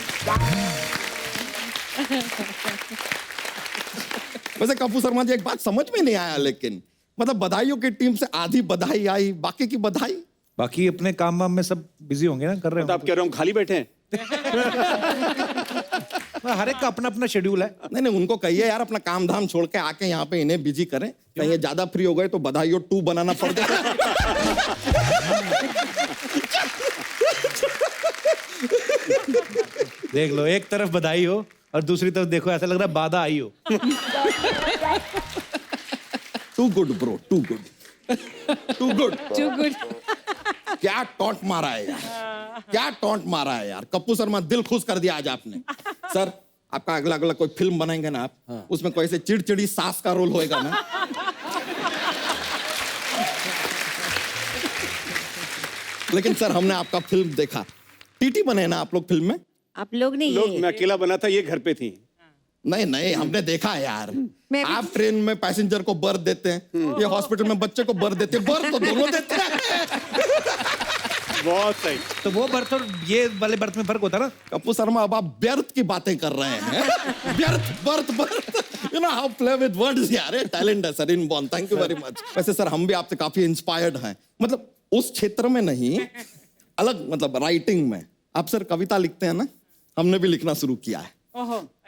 वैसे कपूर शर्मा जी, एक बात समझ में नहीं आया, लेकिन मतलब बधाइयों की टीम से आधी बधाई आई, बाकी की बधाई? बाकी अपने काम वाम में सब बिजी होंगे ना, कर रहे तो आप कह रहे हो हम खाली बैठे हैं? हर एक का अपना अपना शेड्यूल है। नहीं नहीं, उनको कहिए यार अपना काम धाम छोड़ के आके यहाँ पे इन्हें बिजी करें। कहीं ये ज्यादा फ्री हो गए तो बधाइयों 2 बनाना पड़ जाए। देख लो, एक तरफ बधाई हो और दूसरी तरफ देखो ऐसा लग रहा है बाधा आई हो। Too good bro, too good, too good, too good. क्या टॉन्ट मारा है यार, क्या टॉन्ट मारा है यार। कपूर शर्मा, दिल खुश कर दिया आज आपने। सर आपका अगला अगला कोई फिल्म बनाएंगे ना आप, उसमें कोई ऐसे चिड़चिड़ी सास का रोल होएगा ना? लेकिन सर हमने आपका फिल्म देखा, टीटी बने ना आप लोग फिल्म में? आप लोग नहीं, लोग, मैं अकेला बना था, ये घर पे थी। नहीं नहीं, हमने देखा है यार। आप ट्रेन में पैसेंजर को बर्थ देते हैं, ये हॉस्पिटल में बच्चे को बर्थ देते हैं। बर्थ तो दोनों देते हैं। बहुत सही। तो वो बर्थ और ये वाले बर्थ में फर्क होता है ना? कपूर शर्मा, अब आप व्यर्थ की बातें कर रहे हैं। व्यर्थ, birth, birth, you know how play with words यार। टैलेंट है sir inborn. Thank you very much. वैसे सर हम भी आपसे काफी इंस्पायर्ड हैं, मतलब उस क्षेत्र में नहीं, अलग मतलब राइटिंग में। आप सर कविता लिखते हैं ना, हमने भी लिखना शुरू किया है।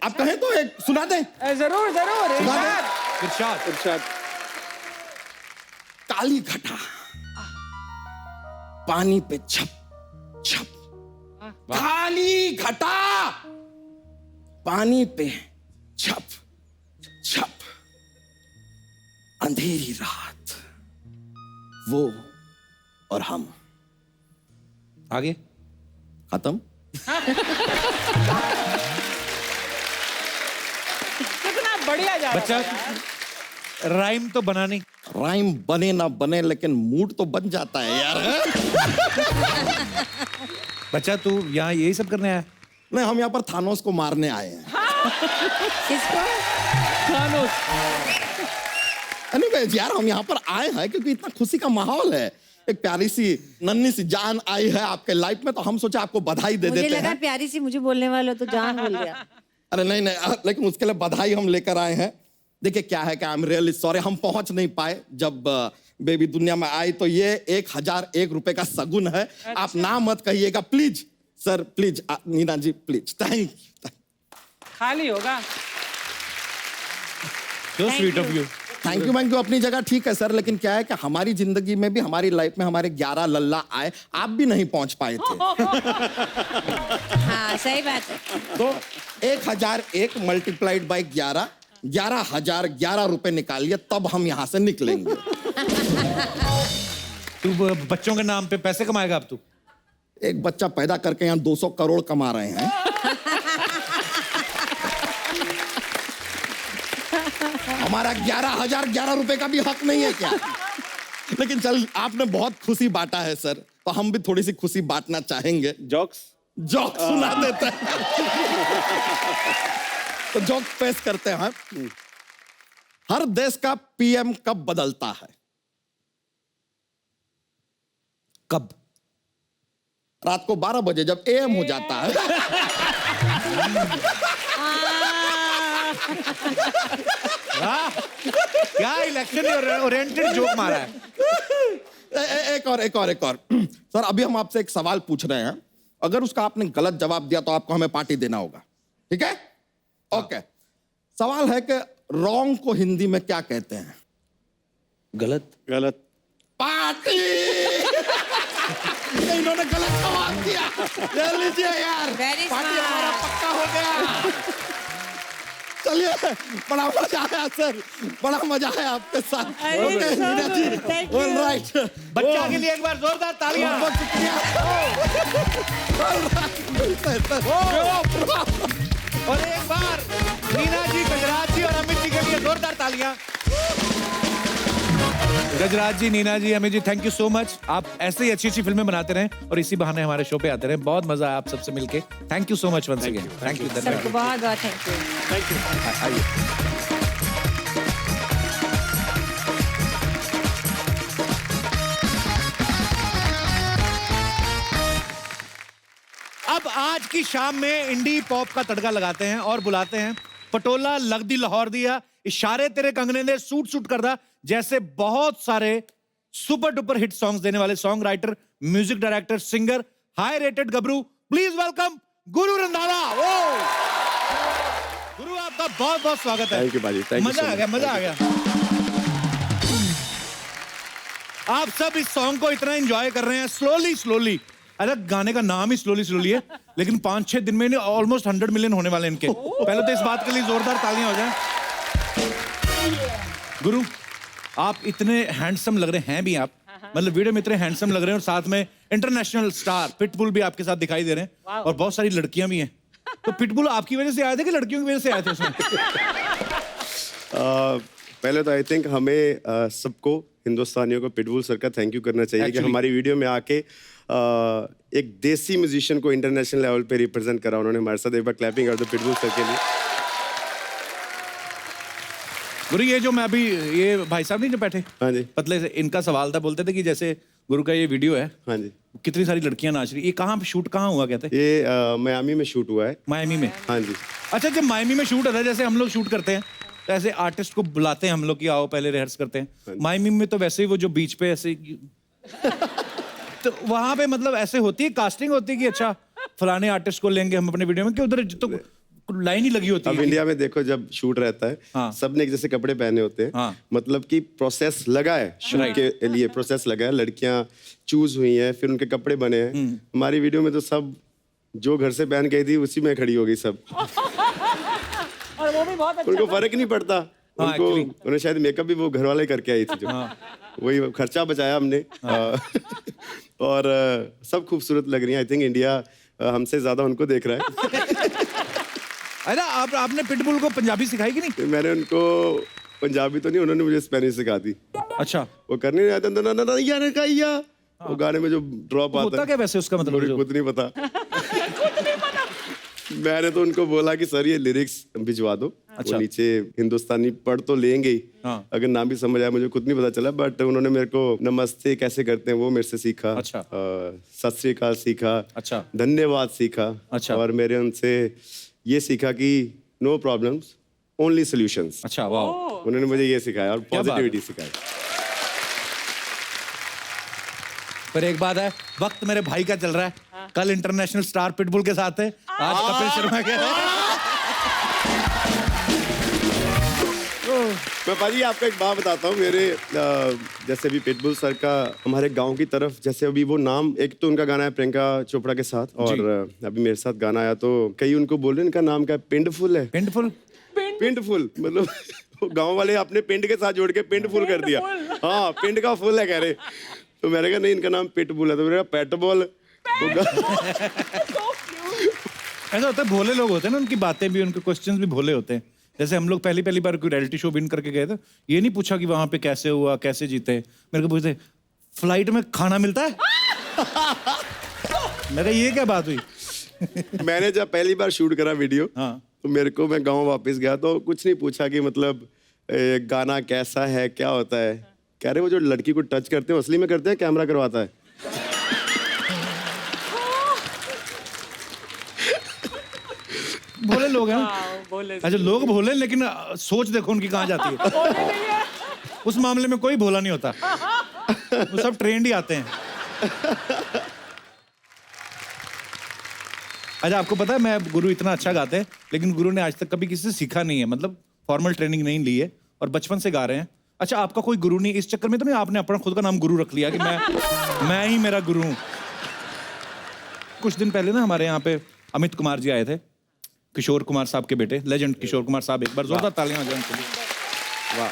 आप कहें तो एक सुना दें? जरूर जरूर। सुना दें? इरशाद इरशाद। काली घटा पानी पे छप छप खाली घटा पानी पे छप छप, अंधेरी रात, वो और हम। आगे खत्म। कितना बढ़िया जा रहा बच्चा राइम तो बना नहीं। राइम बने ना बने लेकिन मूड तो बन जाता है यार। बच्चा तू यहाँ यही सब करने आया? नहीं, हम यहाँ पर थानोस को मारने आए हैं। किसको? Anyways, यार हम यहाँ पर आए हैं क्योंकि इतना खुशी का माहौल है। एक प्यारी सी नन्ही सी जान आई है आपके लाइफ में, तो हम सोचे आपको बधाई दे मुझे देते लगा हैं। प्यारी सी मुझे बोलने वाला तो जान बोल गया। अरे नहीं नहीं, लेकिन उसके लिए बधाई हम लेकर आए हैं। देखिए क्या है कि आई एम रियली सॉरी, हम पहुंच नहीं पाए जब बेबी दुनिया में आई। तो ये 1001 रुपए का सगुन है। आप ना मत कहिएगा please sir, please Neena ji please. Thank you. खाली होगा। So sweet of you. Thank you अपनी जगह ठीक है सर, लेकिन क्या है कि हमारी जिंदगी में भी, हमारी लाइफ में हमारे 11 लल्ला आए, आप भी नहीं पहुंच पाए थे। हाँ सही बात है। तो 1001 मल्टीप्लाइड बाई 11, 11,011 रुपए निकालिए, तब हम यहां से निकलेंगे। तू बच्चों के नाम पे पैसे कमाएगा अब तू? एक बच्चा पैदा करके यहाँ 200 करोड़ कमा रहे हैं। हमारा 11,011 रुपए का भी हक नहीं है क्या? लेकिन चल, आपने बहुत खुशी बांटा है सर, तो हम भी थोड़ी सी खुशी बांटना चाहेंगे। जॉक्स सुना देते हैं। तो जोक पेश करते हैं। हर देश का पीएम कब बदलता है? कब? रात को 12 बजे जब एएम हो जाता है। क्या इलेक्शन ओरिएंटेड जोक मारा है। एक और सर, अभी हम आपसे एक सवाल पूछ रहे हैं, अगर उसका आपने गलत जवाब दिया तो आपको हमें पार्टी देना होगा, ठीक है? ओके। सवाल है कि रॉन्ग को हिंदी में क्या कहते हैं? गलत? गलत। पार्टी। इन्होंने गलत जवाब दिया। ले लीजिए यार, पार्टी हमारा पक्का हो गया। चलिए, बड़ा मजा आया सर, बड़ा मजा आया आपके साथ। ऑलराइट, बच्चा के लिए एक बार जोरदार तालियां। बहुत शुक्रिया। और एक बार नीना जी, गजराज जी और अमित जी के लिए जोरदार तालियां। गजराज जी, नीना जी, Amit ji, thank you so much. आप ऐसे ही अच्छी अच्छी फिल्में बनाते रहें और इसी बहाने हमारे शो पे आते रहें। बहुत मजा आया आप सबसे मिलके। Thank you so much once again. Thank you. सबको बहुत बहुत थैंक यू। आइए। अब आज की शाम में इंडी पॉप का तड़का लगाते हैं और बुलाते हैं पटोला लगदी लाहौर दिया, इशारे तेरे कंगने ने, सूट सूट करदा जैसे बहुत सारे सुपर डुपर हिट सॉन्ग्स देने वाले song writer, music director, singer, high rated Gabru. Please welcome Guru Randhawa. ओ गुरु, आपका बहुत बहुत स्वागत है। थैंक यू बाजी, थैंक यू। मजा आ गया, मजा आ गया। आप सब इस सॉन्ग को इतना एंजॉय कर रहे हैं स्लोली स्लोली। अरे गाने का नाम ही स्लोली स्लोली है, लेकिन 5-6 दिन में ऑलमोस्ट 100 मिलियन होने वाले इनके। पहले तो इस बात के लिए जोरदार तालियां हो जाएं। गुरु, आप इतने हैंडसम लग रहे हैं भी आप, मतलब वीडियो में इतने हैंडसम लग रहे हैं और साथ में इंटरनेशनल स्टार पिटबुल भी आपके साथ दिखाई दे रहे हैं और बहुत सारी लड़कियां भी हैं। तो पिटबुल आपकी वजह से आए थे कि लड़कियों की वजह से आए थे उसमें? पहले तो आई थिंक हमें सबको, हिंदुस्तानियों को, पिटबुल सर का थैंक यू करना चाहिए कि हमारी वीडियो में आके एक देसी म्यूजिशियन को इंटरनेशनल लेवल पे रिप्रेजेंट करा उन्होंने हमारे साथ। एक बार क्लैपिंग कर दो पिटबुल सर के लिए। गुरु, ये जो मैं अभी, ये भाई साहब नहीं जो बैठे, हाँ जी, पतले से, इनका सवाल था, बोलते थे कि जैसे गुरु का ये वीडियो है, हाँ जी, कितनी सारी लड़कियां नाच रही, ये कहाँ शूट कहाँ हुआ कहते? ये मायामी में शूट हुआ है। मायामी में? हाँ जी। अच्छा, जब मायामी में शूट होता है, जैसे हम लोग शूट करते हैं तो ऐसे आर्टिस्ट को बुलाते हैं हम लोग कि आओ पहले रिहर्स करते हैं। मायामी में तो वैसे ही वो जो बीच पे ऐसे तो वहां पे मतलब ऐसे होती है, कास्टिंग होती है कि अच्छा फलाने आर्टिस्ट को लेंगे हम अपने वीडियो में, कि उधर तो लाइन ही लगी होती है। अब इंडिया में देखो जब शूट रहता है, हाँ, सबने एक जैसे कपड़े पहने होते हैं, हाँ, मतलब कि प्रोसेस लगा है, शूट के लिए प्रोसेस लगा है, लड़कियां चूज हुई हैं, फिर उनके कपड़े बने हैं। हमारी वीडियो में तो सब जो घर से पहन गई थी उसी में खड़ी हो गई सब। और वो भी बहुत अच्छा उनको फर्क नहीं पड़ता। उनको उन्हें शायद मेकअप भी वो घर वाले करके आई थी जो, वही खर्चा बचाया हमने। और सब खूबसूरत लग रही है। आई थिंक इंडिया हमसे ज्यादा उनको देख रहा है। अरे आपने पिटबुल को पंजाबी सिखाई कि नहीं? मैंने उनको पंजाबी तो नहीं, उन्होंने मुझे स्पेनिश सिखा दी। अच्छा। वो करने नहीं आता ना, वो गाने में जो ड्रॉप आता होता क्या वैसे उसका मतलब? मुझे खुद नहीं पता। मैंने तो उनको बोला कि सर ये लिरिक्स भिजवा दो। अच्छा। वो नीचे हिंदुस्तानी पढ़ तो लेंगे ही, अगर नाम भी समझ आया मुझे खुद नहीं पता चला, बट उन्होंने मेरे को नमस्ते कैसे करते हैं वो मेरे से सीखा। अच्छा। सत श्री अकाल सीखा। अच्छा। धन्यवाद सीखा। अच्छा। और मेरे उनसे ये सीखा कि नो प्रॉब्लम्स ओनली सॉल्यूशंस। अच्छा, वाह। उन्होंने मुझे ये सिखाया और पॉजिटिविटी सिखाई। पर एक बात है, वक्त मेरे भाई का चल रहा है। कल इंटरनेशनल स्टार पिटबुल के साथ है, आज कपिल शर्मा के। मैं पाजी आपको एक बात बताता हूँ। मेरे जैसे अभी पिटबुल सर का हमारे गांव की तरफ, जैसे अभी वो नाम, एक तो उनका गाना है प्रियंका चोपड़ा के साथ, और अभी मेरे साथ गाना आया तो कई उनको बोल रहे हैं इनका नाम क्या है, पिंडफुल है। पिंडफुल? पिंडफुल मतलब गांव वाले अपने पिंड के साथ जोड़ के पिंडफुल कर दिया। हाँ, पिंड का फुल है कह रहे। तो मैंने कहा नहीं, इनका नाम पिटबुल है। तो मेरा पेटबॉल। ऐसा होता है, भोले लोग होते हैं ना, उनकी बातें भी, उनके क्वेश्चंस भी भोले होते हैं। जैसे हम लोग पहली बार कोई रियलिटी शो विन करके गए थे, ये नहीं पूछा कि वहां पे कैसे हुआ, कैसे जीते। मेरे को पूछते फ्लाइट में खाना मिलता है। मैं कहा ये क्या बात हुई? मैंने जब पहली बार शूट करा वीडियो, तो मेरे को, मैं गाँव वापस गया तो कुछ नहीं पूछा कि मतलब गाना कैसा है, क्या होता है। कह रहे वो जो लड़की को टच करते हैं असली में करते हैं, कैमरा करवाता है। भोले लोग हैं। अच्छा, लोग भोले, लेकिन सोच देखो उनकी कहाँ जाती है। उस मामले में कोई भोला नहीं होता, वो सब ट्रेंड ही आते हैं। अच्छा, आपको पता है मैं, गुरु इतना अच्छा गाते हैं, लेकिन गुरु ने आज तक कभी किसी से सीखा नहीं है, मतलब फॉर्मल ट्रेनिंग नहीं ली है, और बचपन से गा रहे हैं। अच्छा, आपका कोई गुरु नहीं? इस चक्कर में तो नहीं आपने अपना खुद का नाम गुरु रख लिया कि मैं ही मेरा गुरु हूं? कुछ दिन पहले ना हमारे यहाँ पे अमित कुमार जी आए थे, किशोर कुमार साहब के बेटे, लेजेंड किशोर कुमार साहब। एक बार जोरदार तालियां हो जाए उनके लिए। वाह।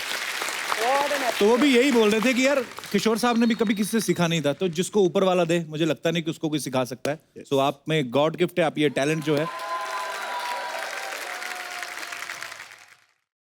तो वो भी यही बोल रहे थे कि यार किशोर साहब ने भी कभी किसी से सीखा नहीं था, तो जिसको ऊपर वाला दे, मुझे लगता नहीं कि उसको कोई सिखा सकता है। सो आप में गॉड गिफ्ट है, आप ये टैलेंट जो है